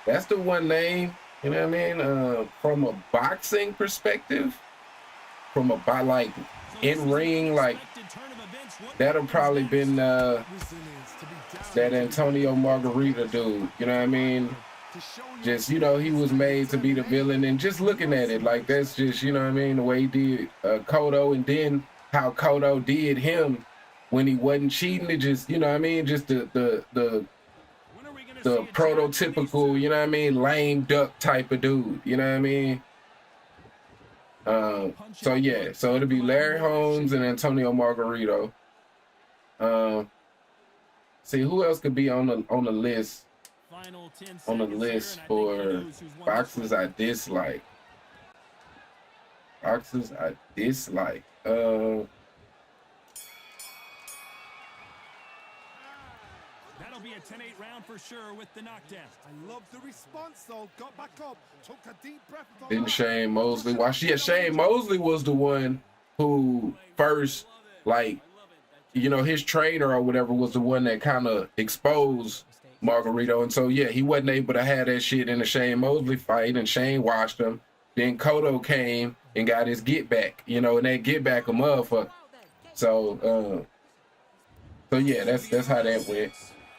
that's the one name, you know what I mean? From a boxing perspective, from a like in ring, like that'll probably been that Antonio Margarita dude, you know what I mean? Just, you know, he was made to be the villain, and just looking at it, like, that's just, you know what I mean, the way he did Cotto, and then how Cotto did him when he wasn't cheating. It just, you know what I mean, just the prototypical, you know what I mean, lame duck type of dude, you know what I mean? So yeah, so it'll be Larry Holmes and Antonio Margarito. See who else could be on the list. On the list for boxers I dislike. Boxers I dislike. That'll be a 10-8 round for sure with the knockdown. I love the response though. Got back up, took a deep breath. Didn't Shane Mosley watch? Yeah, Shane Mosley was the one who first, like, you know, his trainer or whatever was the one that kind of exposed Margarito, and so yeah, he wasn't able to have that shit in the Shane Mosley fight, and Shane watched him. Then Cotto came and got his get back, you know, and that get back a motherfucker. So yeah, that's how that went.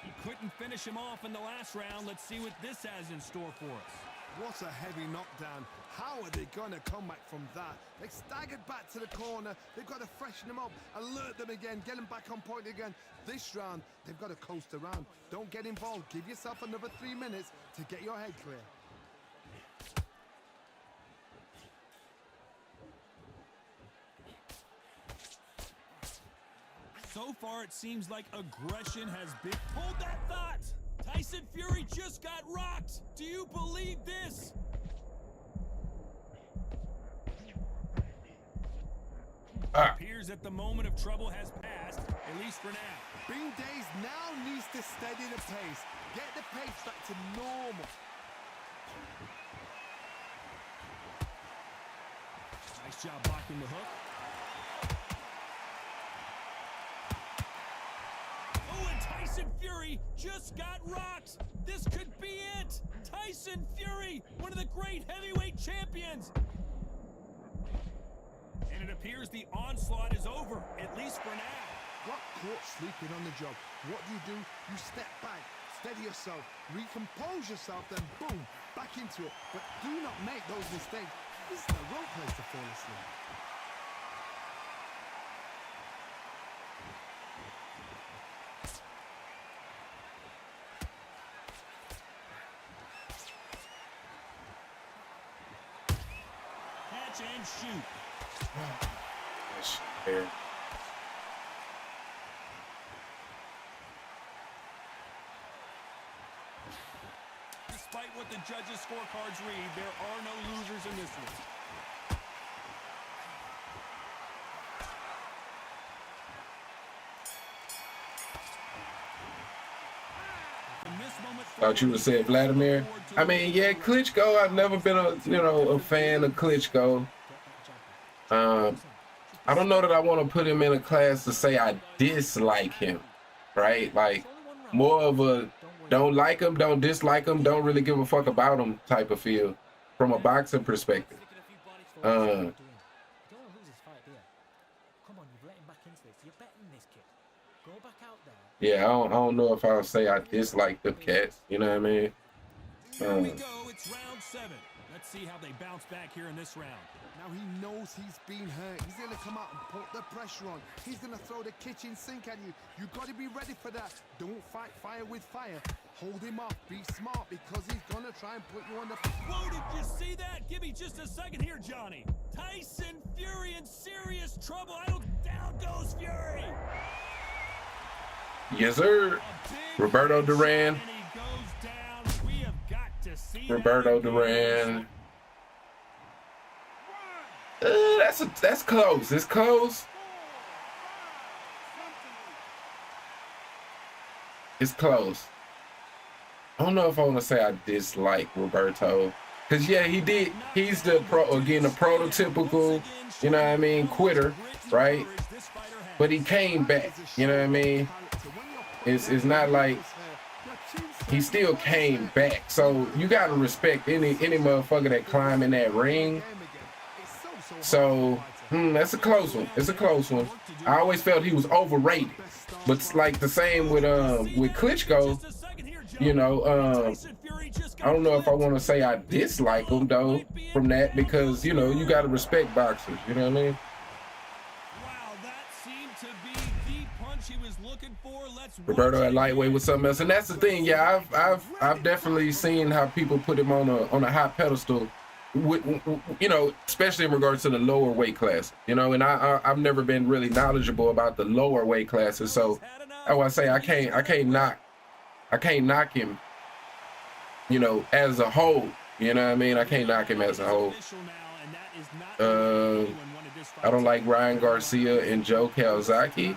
He couldn't finish him off in the last round. Let's see what this has in store for us. What a heavy knockdown. How are they going to come back from that? They staggered back to the corner. They've got to freshen them up, alert them again, get them back on point again. This round, they've got to coast around. Don't get involved. Give yourself another 3 minutes to get your head clear. So far, it seems like aggression has been... Hold that thought! Tyson Fury just got rocked! Do you believe this? It appears that the moment of trouble has passed, at least for now. Bean Days now needs to steady the pace. Get the pace back to normal. Nice job blocking the hook. Oh, and Tyson Fury just got rocked. This could be it. Tyson Fury, one of the great heavyweight champions. And it appears the onslaught is over, at least for now. Got caught sleeping on the job. What do? You step back, steady yourself, recompose yourself, then boom, back into it. But do not make those mistakes. This is the wrong place to fall asleep. Catch and shoot. Fair. Despite what the judges' scorecards read, there are no losers in this one. Thought you would say Vladimir. I mean, yeah, Klitschko. I've never been a fan of Klitschko. I don't know that I want to put him in a class to say I dislike him, right? Like more of a don't like him, don't dislike him, don't really give a fuck about him type of feel from a boxing perspective. Yeah, I don't know if I'll say I dislike the cats. You know what I mean? Here we go. It's round 7. Let's see how they bounce back here in this round. Now he knows he's been hurt. He's going to come out and put the pressure on. He's going to throw the kitchen sink at you. You've got to be ready for that. Don't fight fire with fire. Hold him off. Be smart because he's going to try and put you on the... Whoa, did you see that? Give me just a second here, Johnny. Tyson Fury in serious trouble. Down goes Fury. Yes, sir. Roberto Duran. Roberto Duran. That's close. It's close. It's close. I don't know if I want to say I dislike Roberto, because yeah, he's the prototypical, you know what I mean, quitter, right? But he came back, you know what I mean? It's not like he still came back. So you gotta respect any motherfucker that climb in that ring. So that's a close one. It's a close one. I always felt he was overrated, but it's like the same with Klitschko. You know, I don't know if I want to say I dislike him though from that, because you know you gotta respect boxers. You know what I mean? Roberto at lightweight was something else, and that's the thing. Yeah, I've definitely seen how people put him on a high pedestal, you know, especially in regards to the lower weight class. You know, and I've never been really knowledgeable about the lower weight classes, so I want to say I can't knock him. You know, as a whole. You know what I mean? I can't knock him as a whole. I don't like Ryan Garcia and Joe Calzaghe.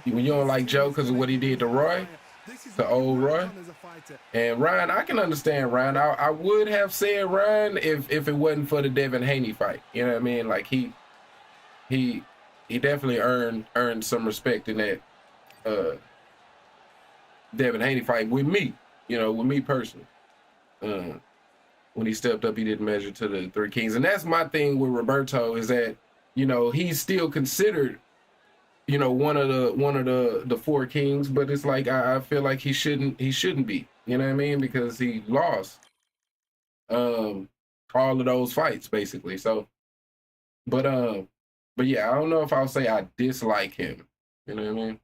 When you don't like Joe because of what he did to Roy, to old Roy, and Ryan, I can understand Ryan. I would have said Ryan if it wasn't for the Devin Haney fight. You know what I mean? Like he definitely earned some respect in that Devin Haney fight with me. You know, with me personally. When he stepped up, he didn't measure to the Three Kings, and that's my thing with Roberto, is that, you know, he's still considered, you know, one of the Four Kings, but it's like I feel like he shouldn't be, you know what I mean, because he lost all of those fights basically. So but yeah, I don't know if I'll say I dislike him, you know what I mean?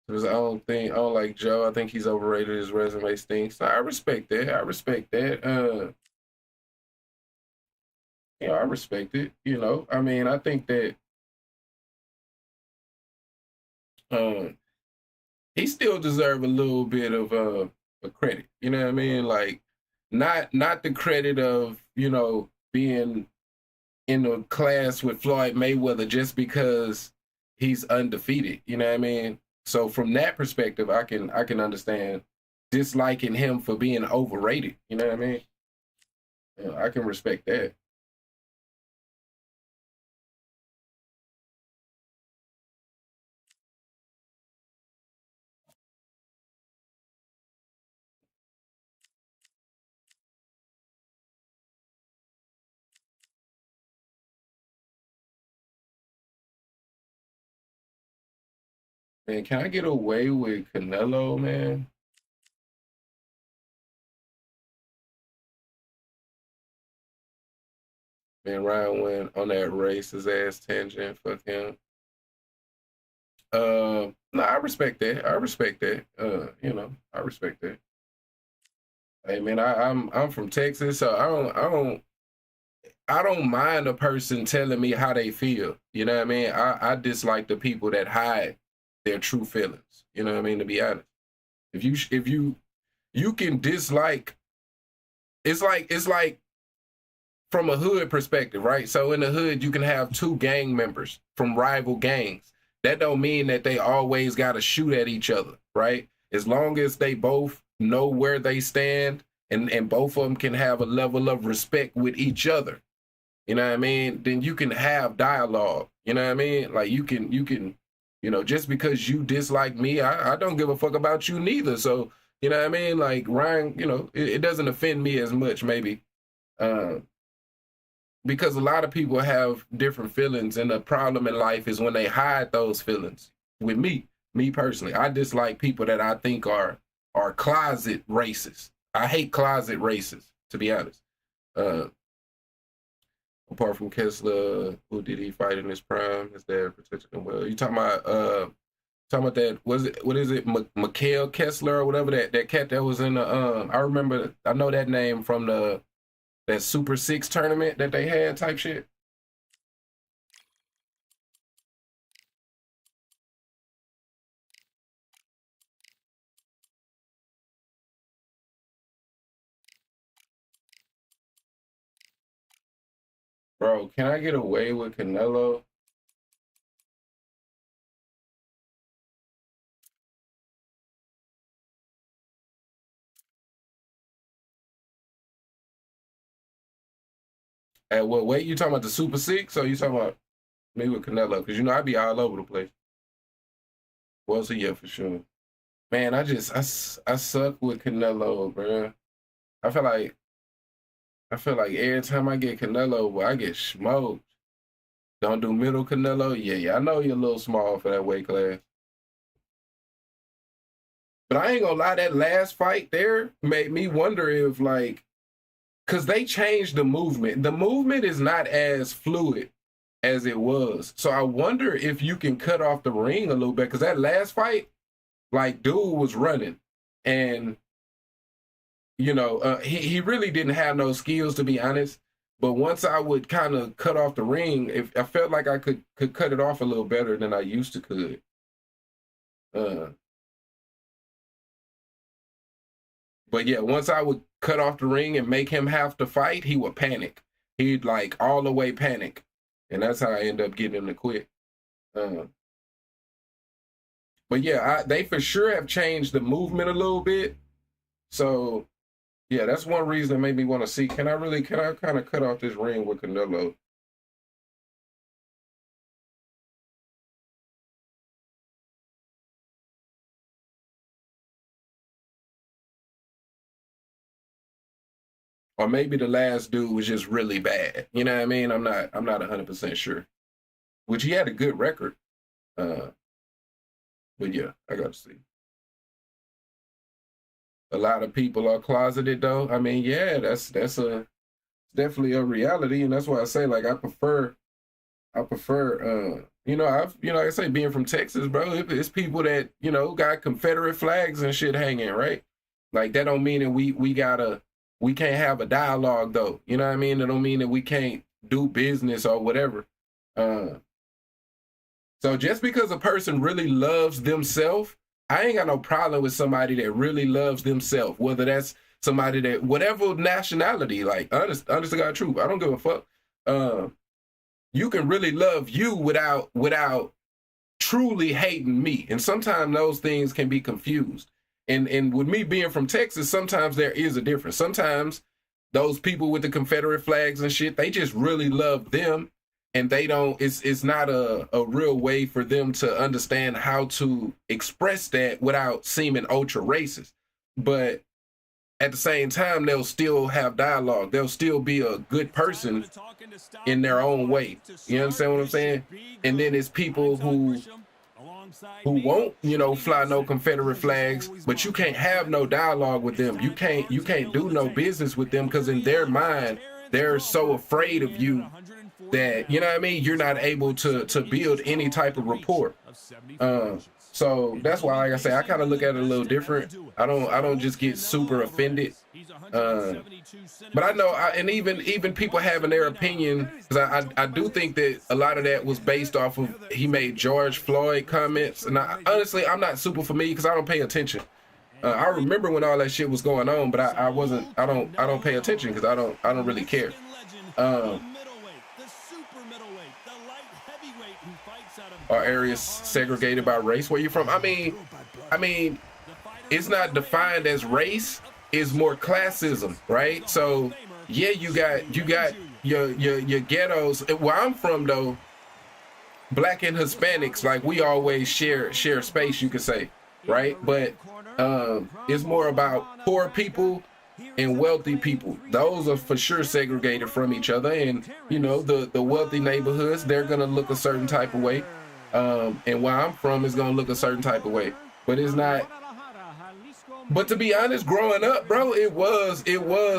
Because I don't like Joe. I think he's overrated. His resume stinks. I respect that. Yeah, I respect it. You know, I mean, I think that he still deserves a little bit of a credit. You know what I mean? Like, not the credit of, you know, being in a class with Floyd Mayweather just because he's undefeated. You know what I mean? So from that perspective, I can understand disliking him for being overrated. You know what I mean? Yeah, I can respect that. Man, can I get away with Canelo, man? Man, Ryan went on that racist ass tangent. Fuck him. No, I respect that. You know, I respect that. Hey man, I'm from Texas, so I don't mind a person telling me how they feel. You know what I mean? I dislike the people that hide their true feelings. You know what I mean? To be honest, if you can dislike, it's like from a hood perspective, right? So in the hood, you can have two gang members from rival gangs. That don't mean that they always got to shoot at each other, right? as long as they both know where they stand and both of them can have a level of respect with each other, you know what I mean, then you can have dialogue, you know what I mean? Like you can, you know, just because you dislike me, I don't give a fuck about you neither. So, you know what I mean? Like Ryan, you know, it doesn't offend me as much maybe. Because a lot of people have different feelings, and the problem in life is when they hide those feelings. With me personally, I dislike people that I think are closet racists. I hate closet racists, to be honest. Apart from Kessler, who did he fight in his prime? His dad protected him well. You talking about that? What is it? Mikhail Kessler or whatever, that cat that was in the I know that name from that Super 6 tournament that they had type shit. Bro, can I get away with Canelo? At what weight? You talking about the Super 6? Or you talking about me with Canelo? Because, you know, I be all over the place. Well, so yeah, for sure. Man, I suck with Canelo, bro. I feel like every time I get Canelo, well, I get smoked. Don't do middle Canelo? Yeah, I know you're a little small for that weight class. But I ain't gonna lie, that last fight there made me wonder if, like, because they changed the movement. The movement is not as fluid as it was. So I wonder if you can cut off the ring a little bit, because that last fight, like, dude was running. And, you know, he really didn't have no skills, to be honest. But once I would kind of cut off the ring, I felt like I could cut it off a little better than I used to could. But yeah, once I would cut off the ring and make him have to fight, he would panic. He'd like all the way panic. And that's how I end up getting him to quit. But yeah, they for sure have changed the movement a little bit. So yeah, that's one reason that made me want to see, can I kind of cut off this ring with Canelo? Or maybe the last dude was just really bad. You know what I mean? I'm not 100% sure. Which he had a good record. But yeah, I got to see. A lot of people are closeted though. I mean, yeah, that's definitely a reality, and that's why I say, like, I prefer you know, like I say, being from Texas, bro, it's people that, you know, got Confederate flags and shit hanging, right? Like, that don't mean that we can't have a dialogue though. You know what I mean? That don't mean that we can't do business or whatever. So just because a person really loves themselves, I ain't got no problem with somebody that really loves themselves, whether that's somebody that, whatever nationality, like, honest to God truth, I don't give a fuck. You can really love you without truly hating me. And sometimes those things can be confused. And with me being from Texas, sometimes there is a difference. Sometimes those people with the Confederate flags and shit, they just really love them. And they don't, it's not a real way for them to understand how to express that without seeming ultra racist. But at the same time, they'll still have dialogue. They'll still be a good person in their own way. You understand what I'm saying? And then it's people who won't, you know, fly no Confederate flags, but you can't have no dialogue with them. You can't do no business with them, because in their mind, they're so afraid of you that, you know what I mean, you're not able to build any type of rapport. So that's why, like I say, I kind of look at it a little different. I don't just get super offended. But I know, and even people having their opinion, because I do think that a lot of that was based off of, he made George Floyd comments, and honestly, I'm not super familiar because I don't pay attention. I remember when all that shit was going on, but I don't pay attention because I don't really care. Are areas segregated by race where you're from? I mean, it's not defined as race, it's more classism, right? So yeah, you got your ghettos. Where I'm from though, black and Hispanics, like we always share space, you could say, right? But it's more about poor people and wealthy people. Those are for sure segregated from each other. And you know, the wealthy neighborhoods, they're gonna look a certain type of way. And where I'm from is gonna look a certain type of way. But it's not. But to be honest, growing up, bro, it was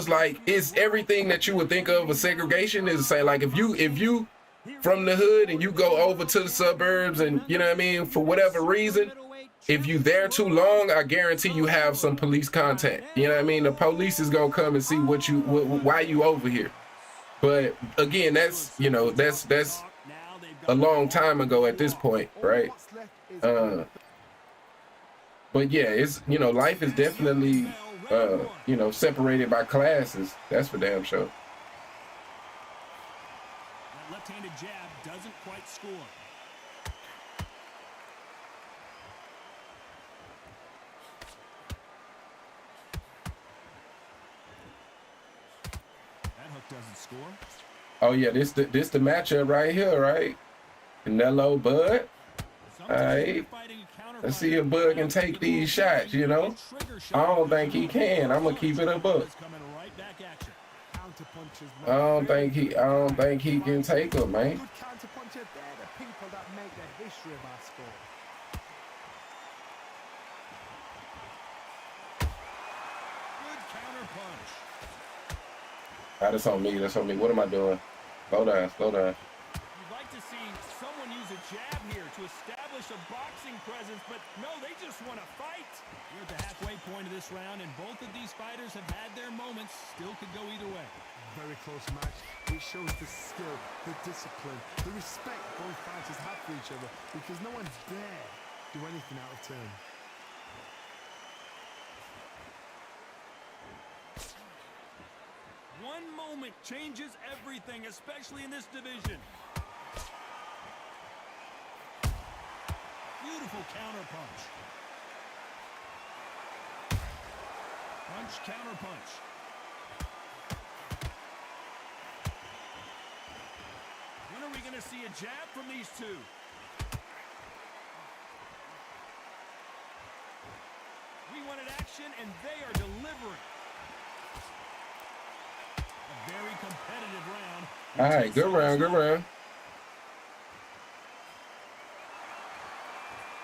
like it's everything that you would think of as segregation. Is to say, like, if you from the hood and you go over to the suburbs, and you know what I mean, for whatever reason, if you there too long, I guarantee you have some police contact. You know what I mean? The police is gonna come and see why you over here. But again, that's, you know, that's a long time ago at this point, right? But yeah, it's, you know, life is definitely you know, separated by classes. That's for damn sure. That left-handed jab doesn't quite score. That hook doesn't score. Oh yeah, this the matchup right here, right? Canelo, Bud. All right. Let's see if Bud can take these shots, you know. I don't think he can. I'm gonna keep it a buck. I don't think he can take them, man. Good counterpuncher. They're the people that make the history of our sport. Good counter punch. Ah, that's on me. That's on me. What am I doing? Slow down. Slow down. You'd like to see someone use a jab here to establish a boxing presence, but no, they just want to fight. We're at the halfway point of this round, and both of these fighters have had their moments. Still could go either way. Very close match. It shows the skill, the discipline, the respect both fighters have for each other, because no one dare do anything out of turn. One moment changes everything, especially in this division. Beautiful counter punch. Punch, counter punch. When are we going to see a jab from these two? We wanted action, and they are delivering. A very competitive round. All right, good round, good round.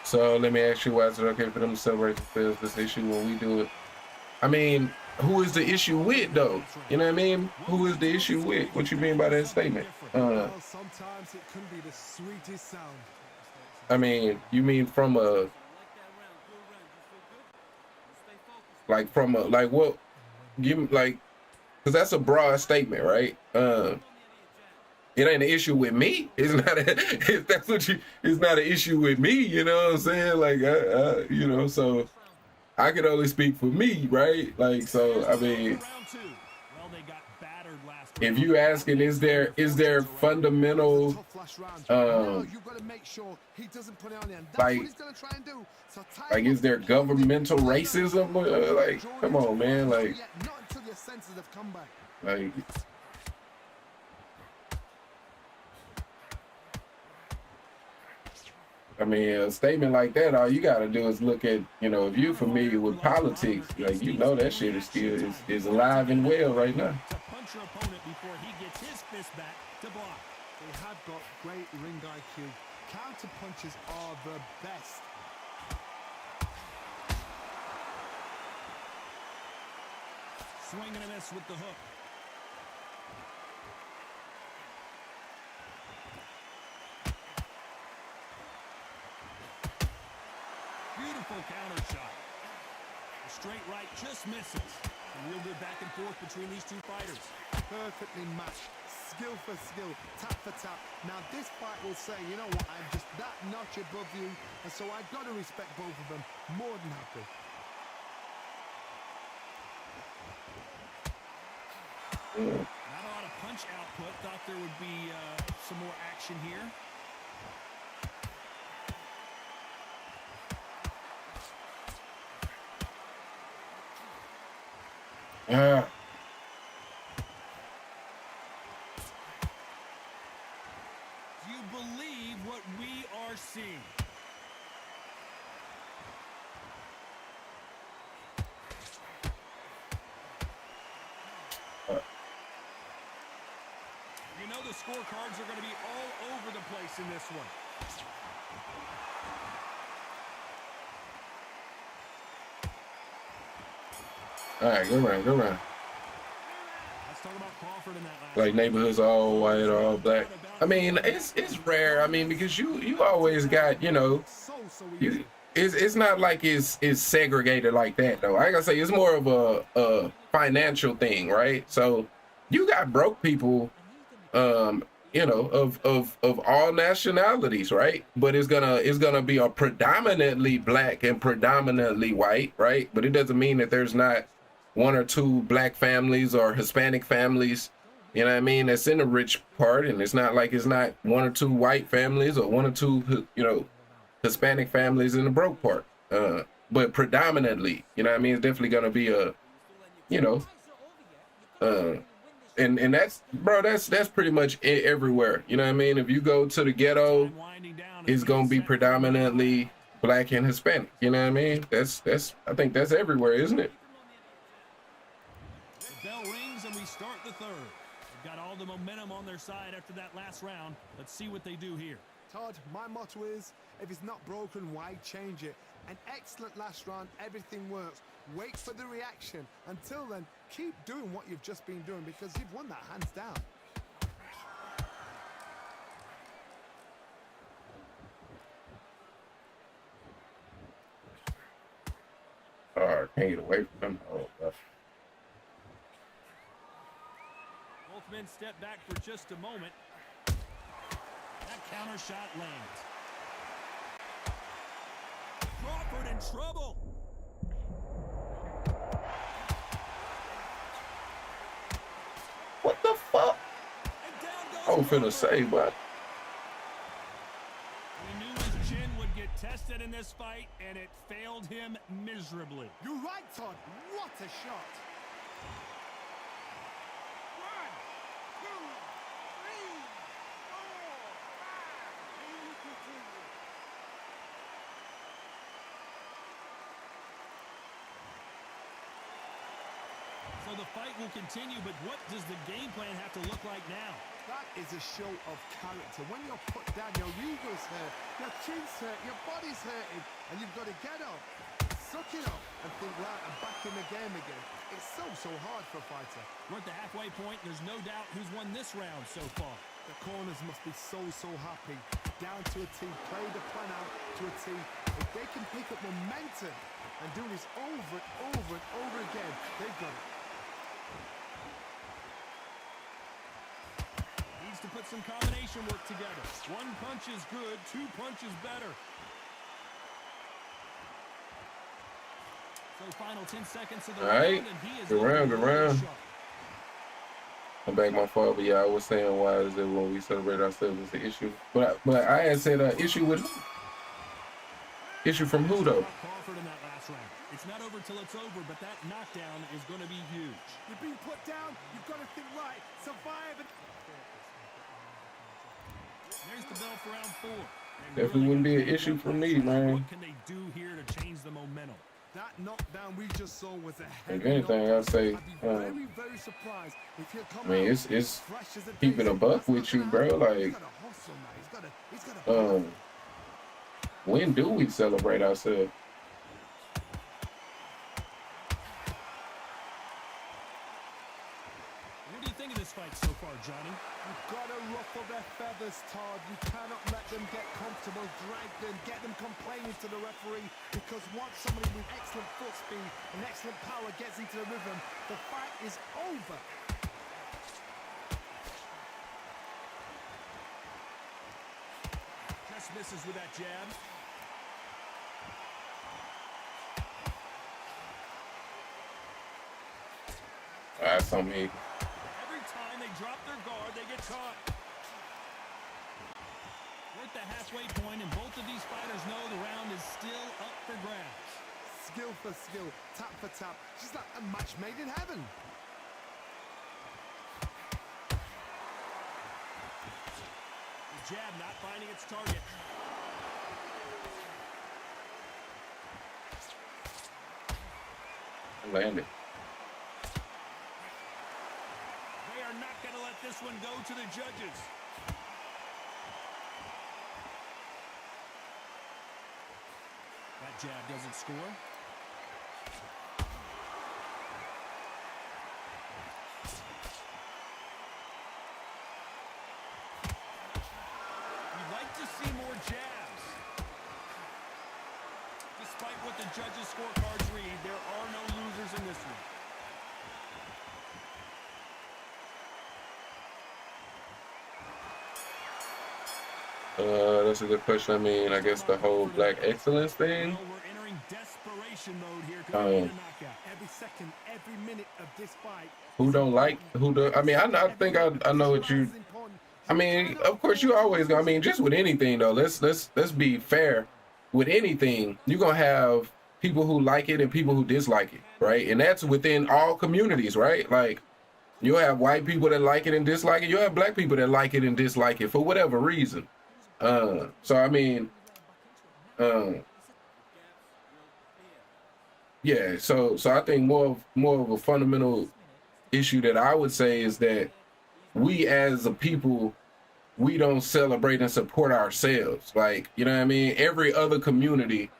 So let me ask you, why is it okay for them to celebrate this issue when we do it? I mean, who is the issue with, though? You know what I mean? Who is the issue with? What you mean by that statement? Well, sometimes it can be the sweetest sound. I mean, you mean from a, like from a, like what? Give me like, because that's a broad statement, right? It ain't an issue with me. It's not. If that's what you. It's not an issue with me. You know what I'm saying? Like, you know, so I could only speak for me, right? Like, so I mean, if you asking, is there fundamental, like, is there governmental racism? Like, come on, man, like. I mean, a statement like that, all you gotta do is look at, you know, if you're familiar with politics, like, you know that shit is still is alive and well right now. To punch your opponent before he gets his fist back to block. They have got great ring IQ. Counter punches are the best. Swing and a miss with the hook. Beautiful counter shot. The straight right just misses. A real good back and forth between these two fighters. Perfectly matched. Skill for skill. Tap for tap. Now this fight will say, you know what, I'm just that notch above you, and so I've got to respect both of them. More than happy. Not a lot of punch output. Thought there would be some more action here. Ah, Do you believe what we are seeing? You know the scorecards are going to be all over the place in this one. all right, go around, go around. Let's talk about Crawford in that last Like one. neighborhoods all white, all black. I mean, it's rare. I mean, because you always got, you know, So you easy. it's not like it's segregated like that though. I gotta say it's more of a financial thing, right? So you got broke people, you know, of all nationalities, right? But it's gonna be a predominantly black and predominantly white, right? But it doesn't mean that there's not one or two black families or Hispanic families, you know what I mean, that's in the rich part, and it's not like it's not one or two white families or one or two, you know, Hispanic families in the broke part. But predominantly, you know what I mean, it's definitely gonna be a, you know, uh and that's, bro, that's pretty much everywhere. You know what I mean? If you go to the ghetto, Winding down, it's gonna be predominantly black and Hispanic. You know what I mean? That's I think that's everywhere, isn't it? the bell rings and we start the third. They've got all the momentum on their side after that last round. Let's see what they do here. Todd, my motto is, if it's not broken, why change it? An excellent last round, everything works. Wait for the reaction. Until then, keep doing what you've just been doing because you've won that hands down. Oh, I can't get away from them. Oh, gosh. Both men step back for just a moment. That counter shot lands. Crawford in trouble. What the fuck? And down I goes was finna Crawford. say, but We knew his chin would get tested in this fight, and it failed him miserably. You're right, Todd. What a shot. 1, 2, 3, 4, 5. And we continue. So the fight will continue, but what does the game plan have to look like now? That is a show of character. When you're put down, your ego's hurt, your chin's hurt, your body's hurting, and you've got to get up, suck it up, and think, right, I'm back in the game again. It's so hard for a fighter. We're at the halfway point. There's no doubt who's won this round so far. The corners must be so happy. Down to a T, play the plan out to a T. If they can pick up momentum and do this over and over and over again, they've got it. Needs to put some combination work together. One punch is good, two punches better. So final 10 seconds of the all right, round, and he is good round, good looking really round. sharp. I'm back, my fault, but yeah, I was saying why is it when we celebrate ourselves is the issue. But I had said issue with who? Issue from who though? Crawford in that last round. It's not over till it's over, but that knockdown is going to be huge. You're being put down, you've got to think right, survive and... There's the bell for round 4. Definitely wouldn't be an issue for me, man. What can they do here to change the momentum? That knockdown we just saw was a If heavy anything, knockdown. I'd say, I'd be very surprised if he'll come I mean, out it's fresh as a keeping a daisy. buck That's not with you, gonna bro. happen. Like, He's got a hustle now. He's got a when do we celebrate ourselves? What do you think of this fight so far, Johnny? You've got to ruffle their feathers, Todd. You cannot let them get comfortable, drag them, get them complaining to the referee, because once somebody with excellent foot speed and excellent power gets into the rhythm, the fight is over. Just misses with that jab. That's on me. Every time they drop their guard, they get caught. We're at the halfway point, and both of these fighters know the round is still up for grabs. skill for skill, tap for tap. She's like a match made in heaven. The jab not finding its target. Landed. They are not going to let this one go to the judges. That jab doesn't score. You'd like to see more jabs. Despite what the judges' scorecards read, there are no losers in this one. That's a good question. I mean, I guess the whole black excellence thing. Well, we're entering desperation mode here. Could be a knockout. Every second, every minute of this fight. Who don't like? Who do? I mean, I think I know what you. I mean, of course, you always. I mean, just with anything though. Let's be fair. With anything, you're gonna have people who like it and people who dislike it, right? And that's within all communities, right? Like, you'll have white people that like it and dislike it. You'll have black people that like it and dislike it for whatever reason. So I mean, yeah. So I think more of a fundamental issue that I would say is that we as a people, we don't celebrate and support ourselves. Like, you know what I mean? Every other community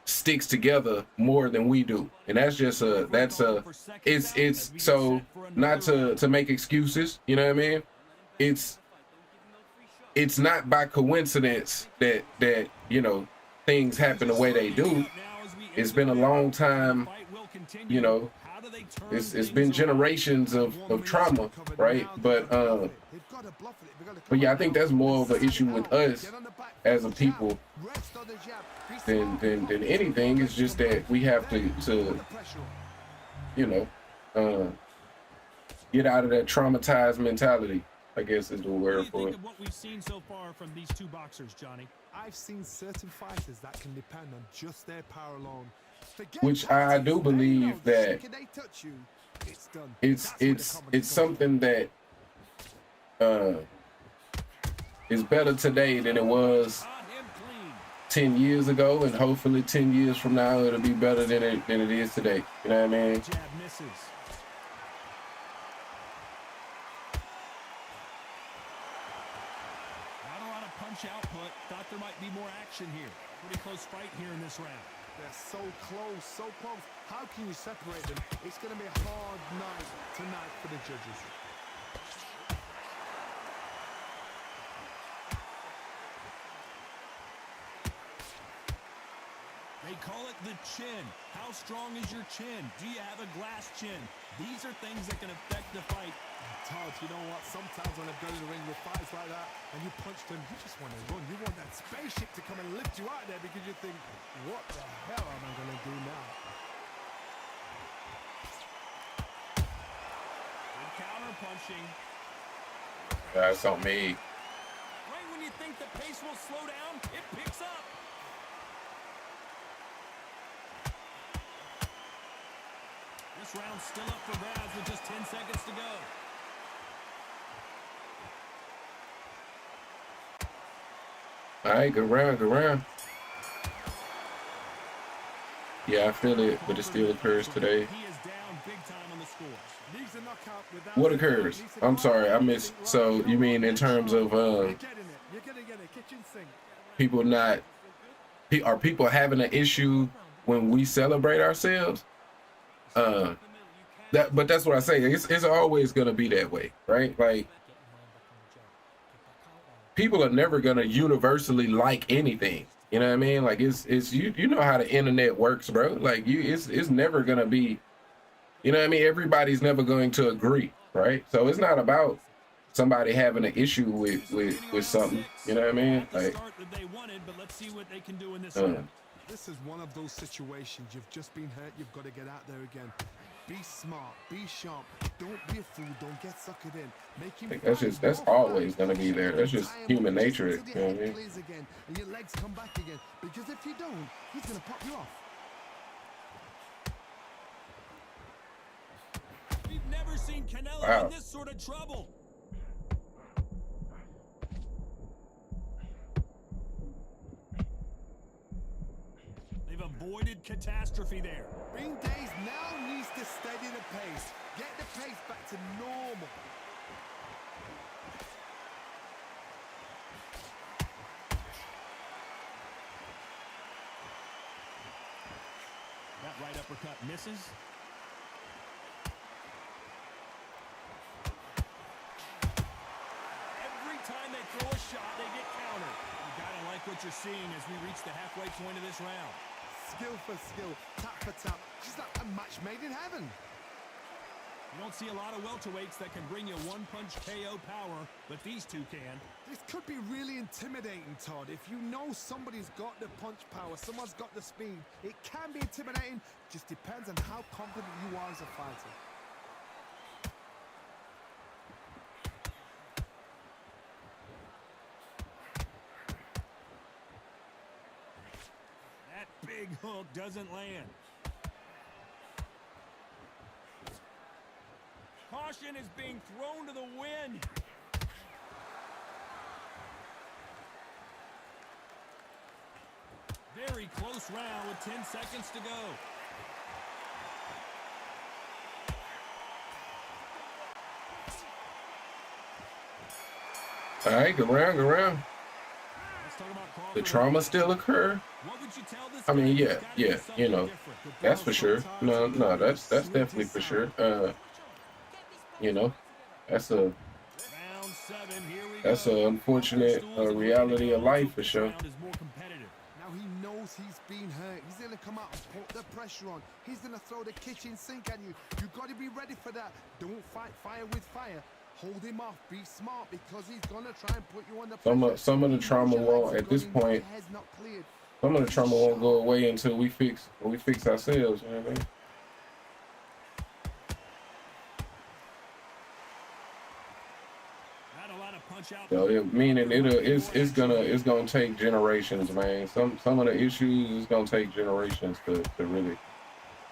sticks together more than we do. And that's just it's so not to make excuses, you know what I mean? It's not by coincidence that you know, things happen the way they do. It's been a long time, you know, it's been generations of trauma, right? But yeah, I think that's more of an issue with us as a people than anything. It's just that we have to you know, get out of that traumatized mentality, I guess is the word for it. What we've seen so far from these two boxers, Johnny? I've seen certain fighters that can depend on just their power alone. Which I do believe that it's something that is better today than it was 10 years ago, and hopefully 10 years from now it'll be better than it is today. You know what I mean? Jab misses. Not a lot of punch output. Thought there might be more action here. Pretty close fight here in this round. They're so close, so close. How can you separate them? It's going to be a hard night tonight for the judges. They call it the chin. How strong is your chin? Do you have a glass chin? These are things that can affect the fight. Todd, you know what? Sometimes when I go to the ring with fights like that and you punch them, you just want to run. You want that spaceship to come and lift you out there because you think, what the hell am I going to do now? Good counter punching. That's on me. Right when you think the pace will slow down, it picks up. This round's still up for grabs with just 10 seconds to go. All right, good round. Yeah, I feel it, but it still occurs today. He is down big time on the scores. What occurs? I'm sorry, I missed. So you mean in terms of people not? Are people having an issue when we celebrate ourselves? But that's what I say. It's always gonna be that way, right? Like, people are never gonna universally like anything. You know what I mean? Like, it's you know how the internet works, bro. Like, it's never gonna be. You know what I mean? Everybody's never going to agree, right? So it's not about somebody having an issue with something. You know what I mean? Like, this is one of those situations. You've just been hurt. You've got to get out there again. Be smart. Be sharp. Don't be a fool. Don't get suckered in. Make him that's always gonna be there. That's just human nature. You know what I mean? And your legs come back again. Because if you don't, he's gonna pop you off. never seen Canelo Wow. in this sort of trouble. They've avoided catastrophe there. Bean Days now needs to steady the pace. Get the pace back to normal. That right uppercut misses. Every time they throw a shot, they get countered. You gotta like what you're seeing as we reach the halfway point of this round. Skill for skill, tap for tap. She's like a match made in heaven. You don't see a lot of welterweights that can bring you one-punch KO power, but these two can. This could be really intimidating, Todd. If you know somebody's got the punch power, someone's got the speed, it can be intimidating. Just depends on how confident you are as a fighter. That big hook doesn't land. Caution is being thrown to the wind. Very close round with 10 seconds to go. All right, go round, go round. Let's talk about Crawford. The trauma still occur. What would you tell this I mean, guy? yeah, He's gotta do yeah, something you know, different. that's for sure. No, that's definitely for sure. You know, that's a Round 7, here we that's go. an unfortunate reality of life for sure. Round is more competitive. Now he knows he's been hurt. He's gonna come out and put the pressure on. He's gonna throw the kitchen sink at you. You gotta be ready for that. Don't fight fire with fire. Hold him off. Be smart because he's gonna try and put you on the pressure. Some of the trauma won't at this point. Your head's not cleared. Some of the trauma won't go away until we fix ourselves. You know what I mean? Not a lot of punch out. So meaning it's gonna take generations, man. Some of the issues is gonna take generations to really.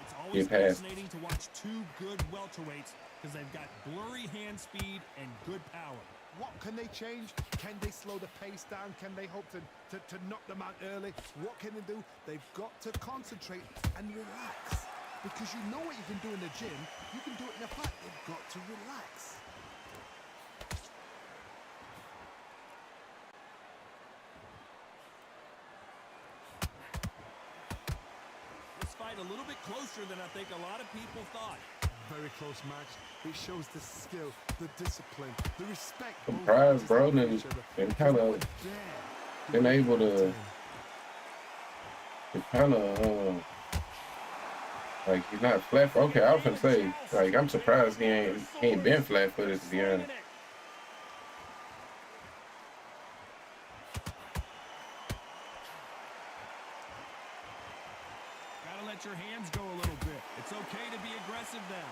It's always get past. fascinating to watch two good welterweights because they've got blurry hand speed and good power. What can they change? Can they slow the pace down? Can they hope to knock them out early? What can they do? They've got to concentrate and relax. Because you know what you can do in the gym, you can do it in a fight. They've got to relax. This fight a little bit closer than I think a lot of people thought. Very close match. It shows the skill, the discipline, the respect. Surprised, bro, and kind of been able to kind of like he's not flat. Okay, I was gonna say like I'm surprised he ain't been flat-footed, to be honest. Gotta let your hands go a little bit. It's okay to be aggressive now.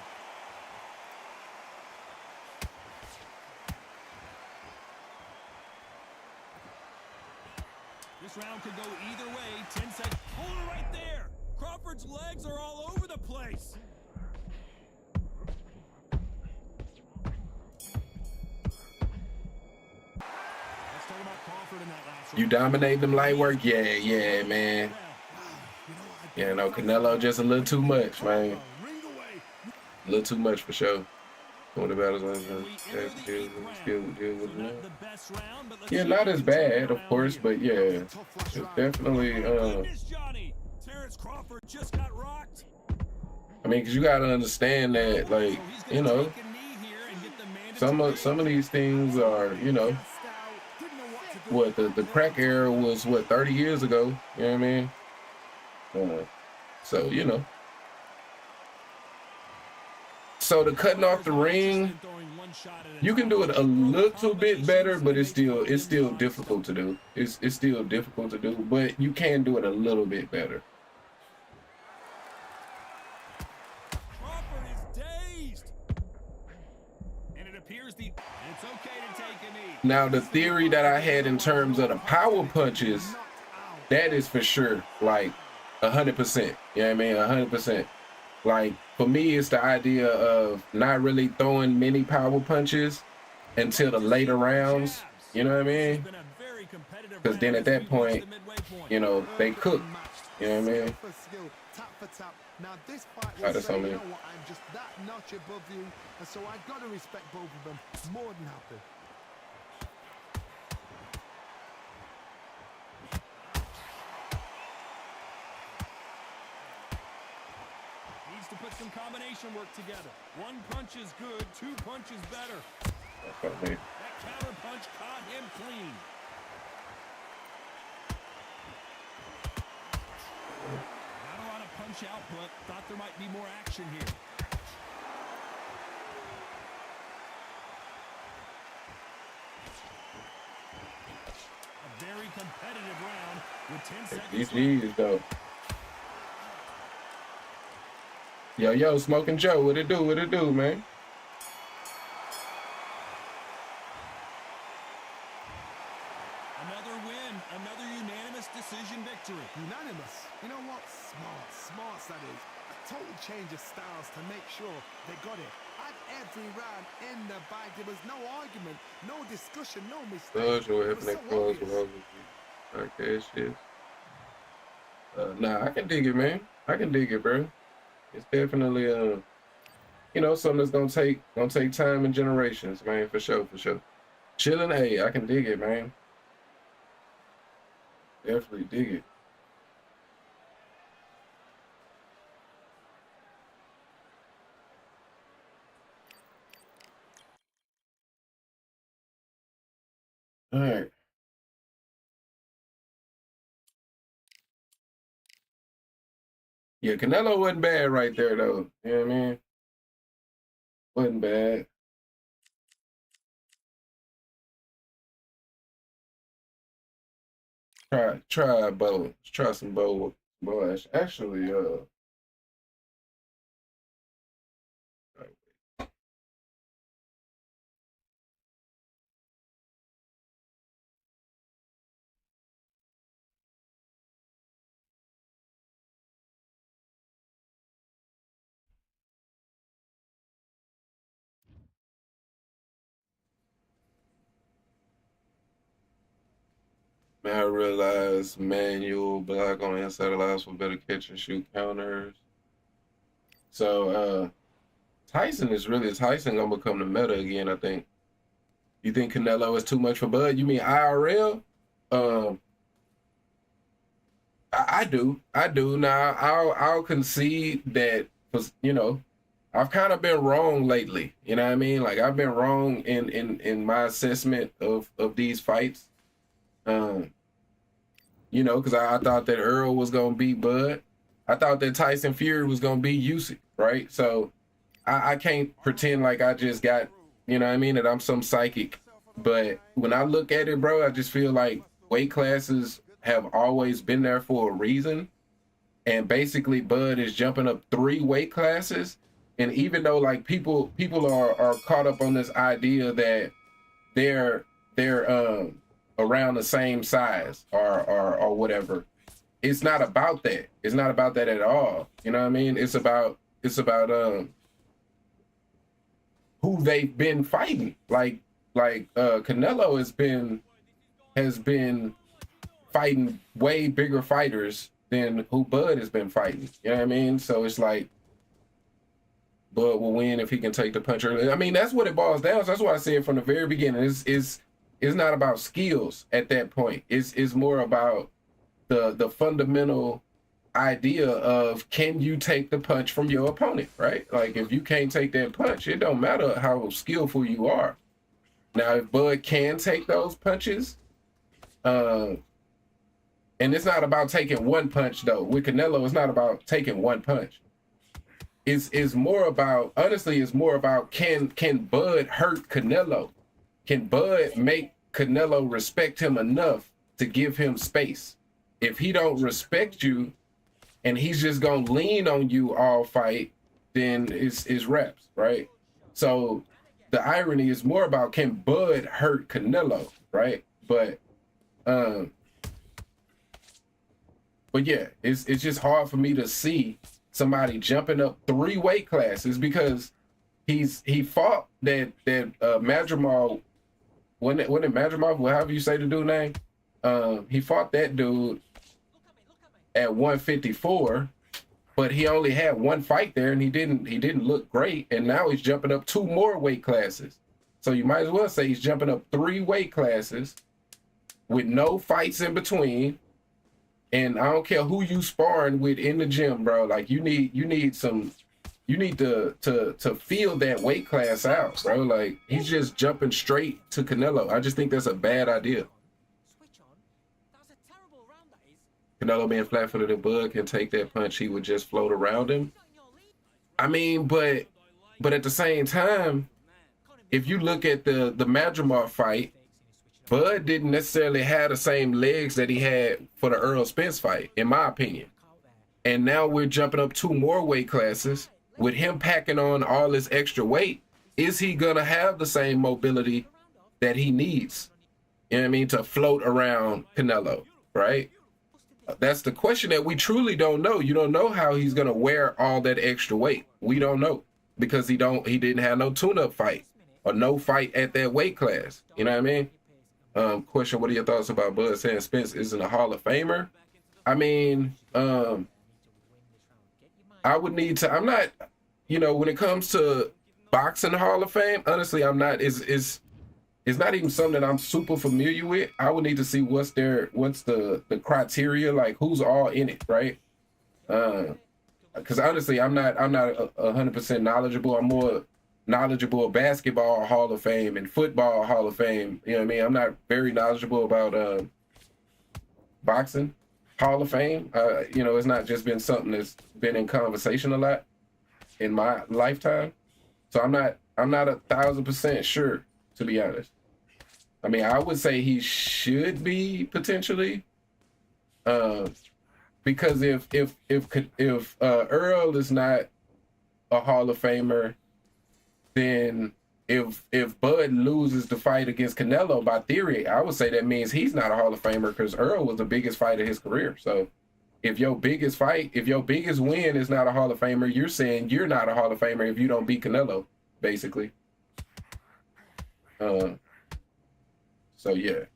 This round could go either way. 10 seconds. Hold it right there. Crawford's legs are all over the place. Let's talk about Crawford in that last round. You dominate them light work, yeah, man. Yeah, no, Canelo just a little too much, man. A little too much for sure. One of the battles deal with it. Yeah, not as bad, of course, but yeah, it's definitely. Terrence Crawford just got rocked. I mean, because you gotta understand that, like, you know, some of these things are, you know, what the crack era was 30 years ago. You know what I mean? So you know. So the cutting off the ring, you can do it a little bit better, but it's still difficult to do. It's still difficult to do, but you can do it a little bit better. Crawford is dazed. And it appears it's okay to take a knee. Now the theory that I had in terms of the power punches, that is for sure like 100%. You know what I mean? 100%. Like for me, it's the idea of not really throwing many power punches until the later rounds. You know what I mean? Because then at that point, you know, they cook. Perfectly matched, You know what I skill mean? for skill, tap for tap. Now this fight Right, will that's say, on you me. know what, I'm just that notch above you, and so I got to respect both of them. More than happy. Needs to put some combination work together. One punch is good, two punches better. That's on me. That counter punch caught him clean. Not a lot of punch output. Thought there might be more action here. A very competitive round with 10 seconds left. GG's though. Yo, Smoking Joe, what it do, man? Another win, another unanimous decision victory. Unanimous. You know what? Smart that is. A total change of styles to make sure they got it. At every round in the bag, there was no argument, no discussion, no mistake. It was so obvious. Okay, shit. Nah, I can dig it, man. I can dig it, bro. It's definitely you know, something that's gonna take time and generations, man, for sure. Chilling, hey, I can dig it, man. Definitely dig it. All right. Yeah, Canelo wasn't bad right there, though. You know what I mean? Wasn't bad. Try bow. Let's try some bow. Actually, man, I realized manual block on the inside allows for better catch and shoot counters. So, Tyson gonna become the meta again, I think. You think Canelo is too much for Bud? You mean IRL? Um, I do. Now, I'll concede that, you know, I've kind of been wrong lately. You know what I mean? Like I've been wrong in my assessment of these fights. Um, you know, because I thought that Earl was gonna beat Bud. I thought that Tyson Fury was gonna beat Usyk, right? So I can't pretend like I just got, you know what I mean, that I'm some psychic. But when I look at it, bro, I just feel like weight classes have always been there for a reason. And basically Bud is jumping up 3 weight classes. And even though like people are caught up on this idea that they're around the same size or whatever, it's not about that. It's not about that at all. You know what I mean? It's about who they've been fighting. Like Canelo has been fighting way bigger fighters than who Bud has been fighting. You know what I mean? So it's like Bud will win if he can take the punch early. I mean, that's what it boils down to. That's why I said from the very beginning, it's not about skills at that point. It's more about the fundamental idea of, can you take the punch from your opponent, right? Like if you can't take that punch, it don't matter how skillful you are. Now, if Bud can take those punches, and it's not about taking one punch though. With Canelo, it's not about taking one punch. It's more about, honestly, it's more about can Bud hurt Canelo? Can Bud make Canelo respect him enough to give him space? If he don't respect you and he's just gonna lean on you all fight, then it's reps, right? So the irony is more about, can Bud hurt Canelo, right? But yeah, it's just hard for me to see somebody jumping up 3 weight classes because he fought that Madrimal, wasn't it Madrimal, however you say the dude name. He fought that dude at 154, but he only had one fight there and he didn't look great, and now he's jumping up 2 more weight classes. So you might as well say he's jumping up 3 weight classes with no fights in between. And I don't care who you sparring with in the gym, bro. Like you need to feel that weight class out, bro. Like he's just jumping straight to Canelo. I just think that's a bad idea. Switch on. That was a terrible round, that is. Canelo being flat-footed and Bud can take that punch, he would just float around him. Not in your league. I mean, but at the same time, if you look at the Madrimov fight, Bud didn't necessarily have the same legs that he had for the Earl Spence fight, in my opinion. And now we're jumping up 2 more weight classes with him packing on all this extra weight. Is he gonna have the same mobility that he needs? You know what I mean, to float around Canelo, right? That's the question that we truly don't know. You don't know how he's gonna wear all that extra weight. We don't know because he didn't have no tune-up fight or no fight at that weight class. You know what I mean? Question, what are your thoughts about Bud saying Spence isn't a Hall of Famer? I mean, I would need to, I'm not, when it comes to boxing Hall of Fame, honestly, I'm not, it's not even something that I'm super familiar with. I would need to see what's the criteria, like who's all in it, right? Because honestly, I'm not 100% knowledgeable. I'm more knowledgeable of basketball Hall of Fame and football Hall of Fame. You know what I mean? I'm not very knowledgeable about boxing Hall of Fame. It's not just been something that's been in conversation a lot in my lifetime. So I'm not 1,000% sure, to be honest. I mean, I would say he should be potentially, because if Earl is not a Hall of Famer, then if Bud loses the fight against Canelo, by theory, I would say that means he's not a Hall of Famer because Earl was the biggest fight of his career. So if your biggest win is not a Hall of Famer, you're saying you're not a Hall of Famer if you don't beat Canelo, basically. So yeah.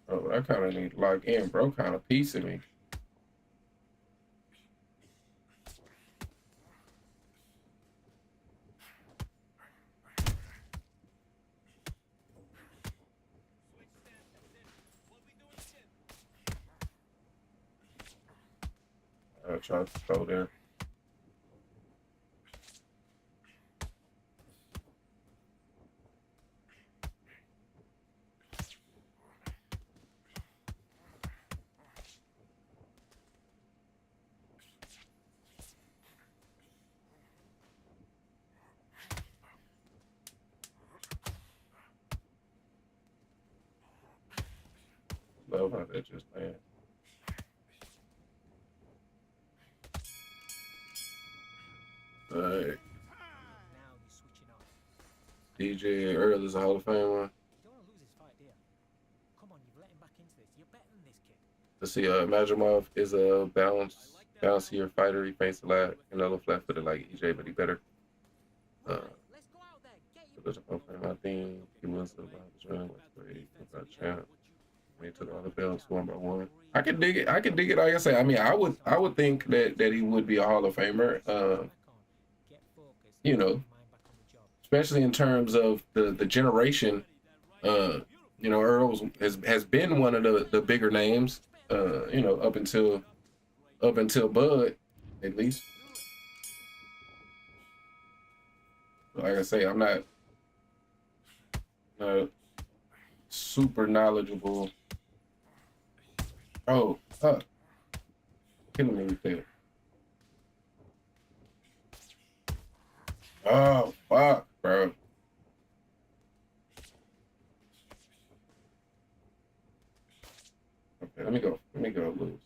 Oh, I kind of need to log in, bro. Kind of piecing me. I'll try to throw there. Love how that just landed. All right. Now you're switching on. DJ Earl is a Hall of Famer. You don't want to lose his fight, do you? Come on, you've let him back into this. You're better than this kid. Let's see, Madrimov is a bouncier fighter. He faints a lot. Canelo flat-footed like EJ, but he better. Let's go out there. Get your I think he was the champ. He took all the belts one by one. I can dig it. Like I say, I mean, I would think that he would be a Hall of Famer. Especially in terms of the generation. Earl has been one of the bigger names. Up until Bud, at least. Like I say, I'm not super knowledgeable. Oh, killing me with that. Oh, fuck, bro. Okay, let me go loose.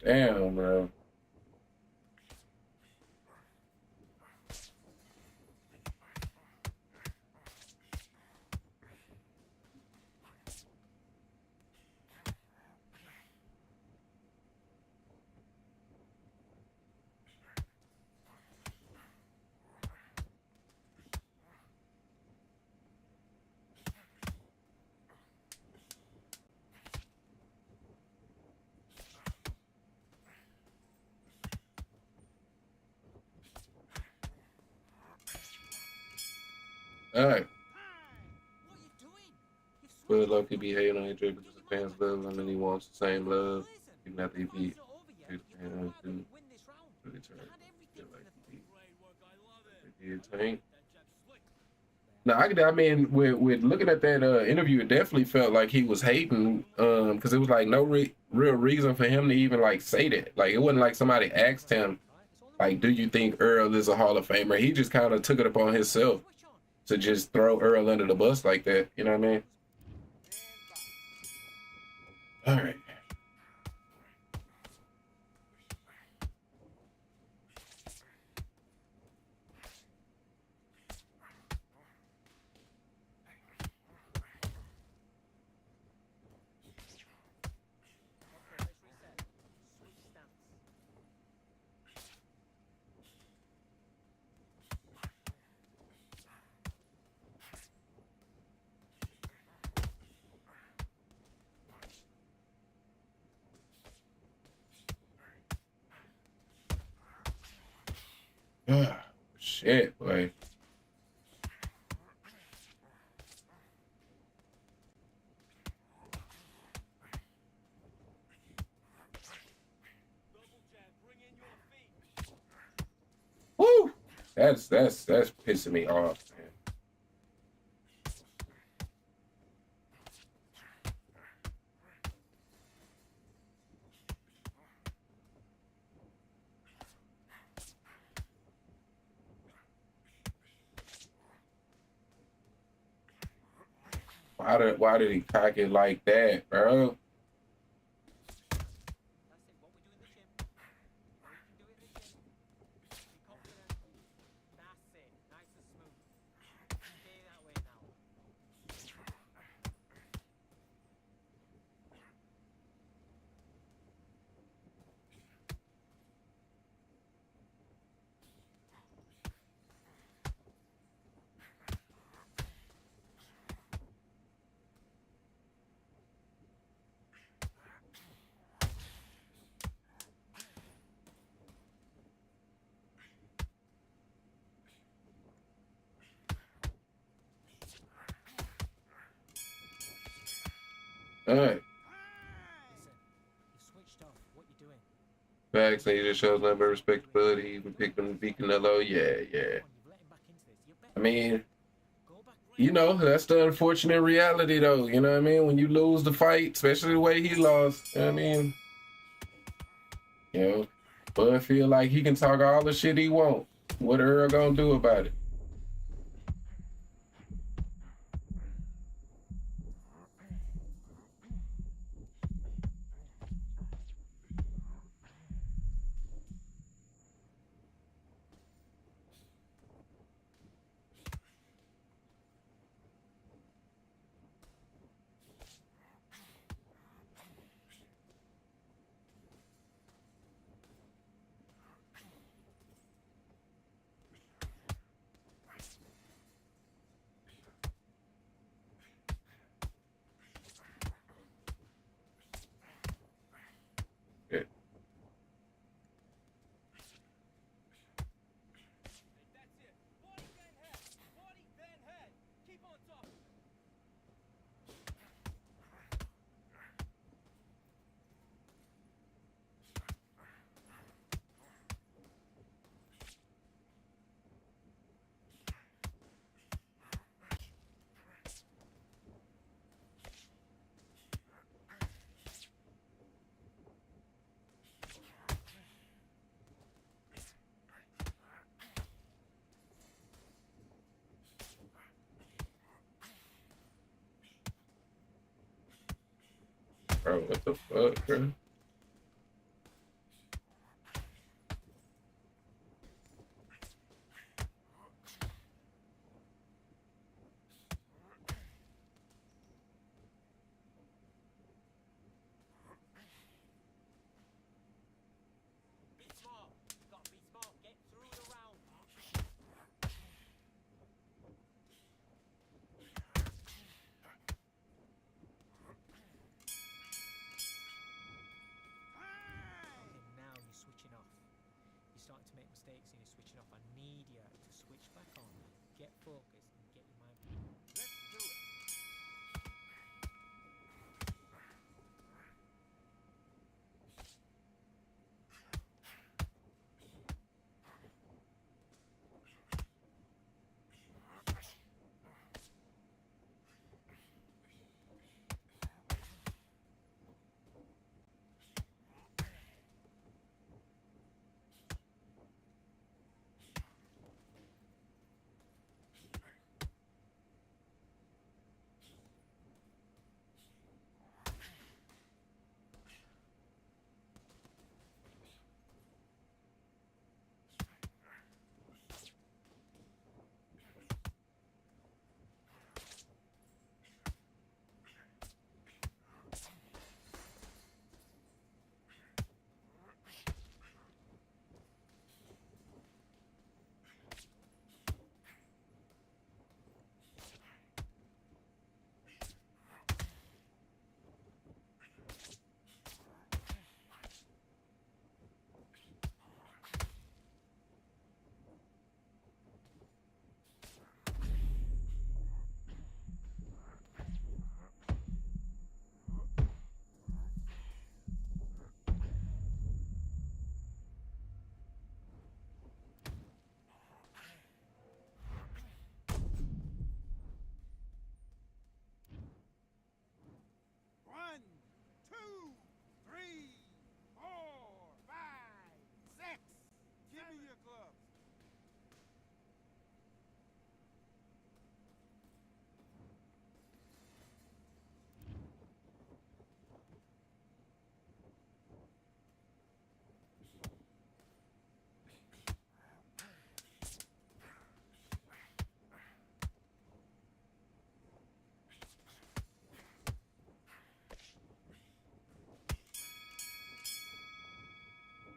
Damn, bro. All right. What are you doing? You've Will switched off. Loki be hating on AJ because the fans love him and he wants the same love, Listen, even after he the fight's beat not over yet. his You've got to fans go out there too. and win this round. So they You turn had everything feel from like the... he Great work, I love it. did Tank. That jab slick. No, I mean, with looking at that interview, it definitely felt like he was hating, because it was like no real reason for him to even like say that. Like it wasn't like somebody asked him, like, "Do you think Earl is a Hall of Famer?" He just kind of took it upon himself Switch on. to just throw Earl under the bus like that. You know what I mean? All right. Okay, let's reset. Switch stance. Shit, boy. Double jab, bring in your feet. Woo! That's pissing me off, man. Why did he cock it like that, bro? That's it. What we do in the gym. Or you can do it in the gym. Be confident. That's it. Nice and smooth. Stay that way now. All right. Listen, you've switched off. What you doing? Facts, and he just shows nothing but respectability. He even picked him to beat Canelo. Yeah, yeah. Come on, you've let him back into this. You're better. I mean, Go back. you know, that's the unfortunate reality, though. You know what I mean? When you lose the fight, especially the way he lost, you know what I mean? You know, Bud feel like he can talk all the shit he want. What Earl gonna do about it? Yeah. That's it. Body then head. Body then head. Keep on top. Bro, what the fuck, bro? get focused and get your mind. Let's do it. One, two, three, four, five, six. Give me your gloves.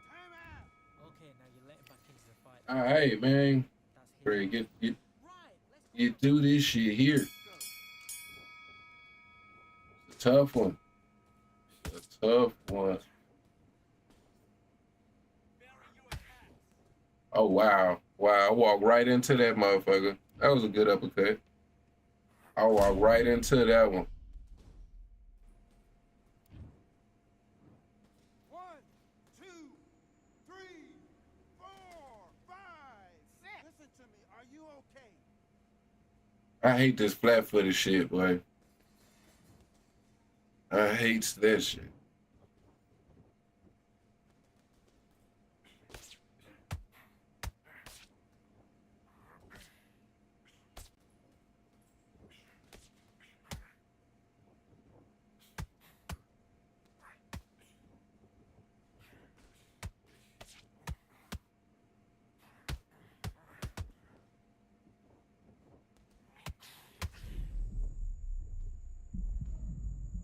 Time out. Okay, now you're letting back into the fight. All right, man. That's his Bro, right. you do this shit here. It's a tough one. It's a tough one. Oh wow. Wow, I walked right into that motherfucker. That was a good uppercut. I walked right into that one. One, two, three, four, five, six. Listen to me. Are you okay? I hate this flat-footed shit, boy. I hate that shit.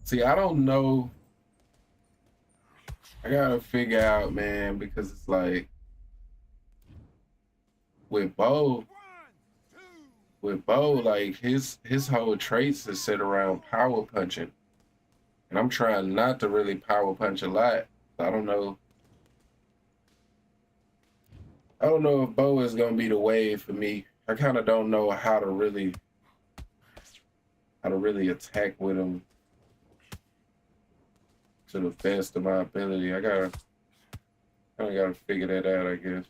See, I don't know. I gotta figure out, man, because it's like with Bo, like his whole traits is set around power punching, and I'm trying not to really power punch a lot. I don't know. I don't know if Bo is gonna be the wave for me. I kind of don't know how to really attack with him to the best of my ability. I gotta figure that out, I guess.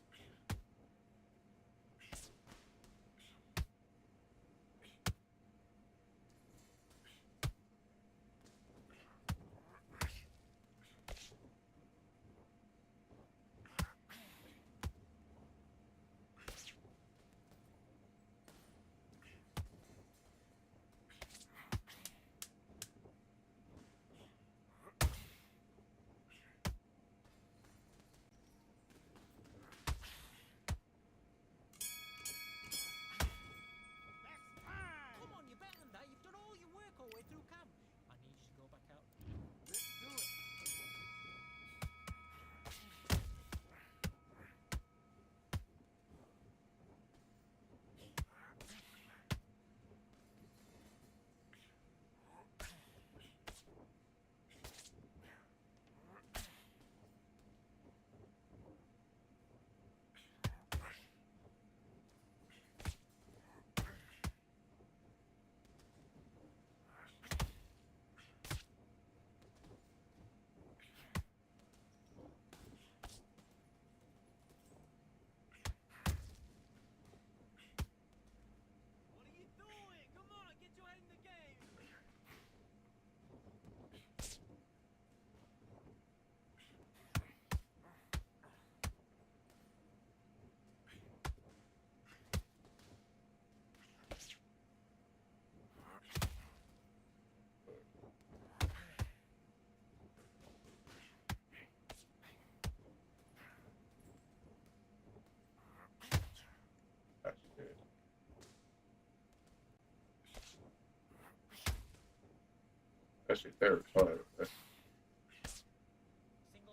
That shit there retarded. Singles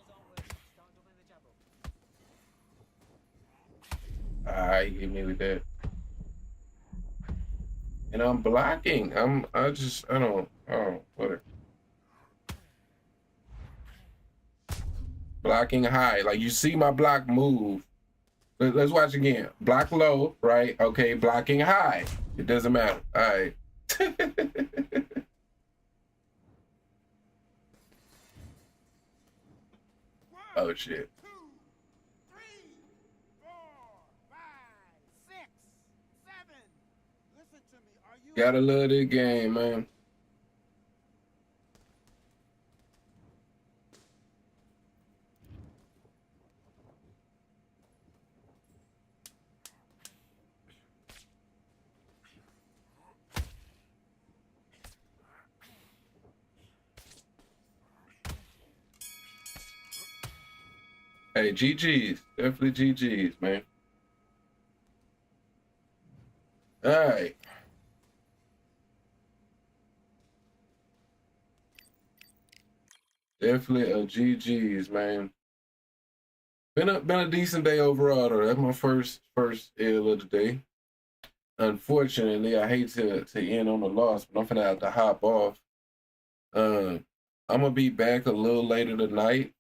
onward. Start doubling the jab up. He hit me with that. And I'm blocking. I don't, whatever. Blocking high. Like you see my block move. Let's watch again. Block low, right? Okay, blocking high. It doesn't matter. All right. Oh shit. 2, 3, 4, 5, 6, 7. Listen to me. Are you Gotta love this game, man. Hey, GG's. Definitely GG's, man. All right. Definitely a GG's, man. Been a decent day overall though. That's my first L of the day. Unfortunately, I hate to end on a loss, but I'm gonna have to hop off. I'm gonna be back a little later tonight.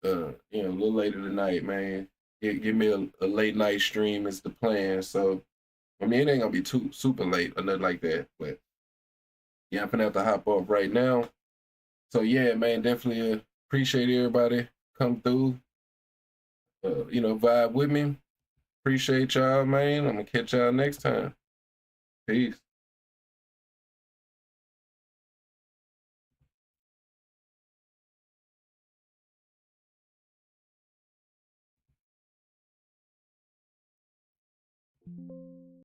A little later tonight, man. Give me a late night stream is the plan. So I mean it ain't gonna be too super late or nothing like that. But yeah, I'm gonna have to hop off right now. So yeah, man, definitely appreciate everybody come through. Vibe with me. Appreciate y'all, man. I'm gonna catch y'all next time. Peace.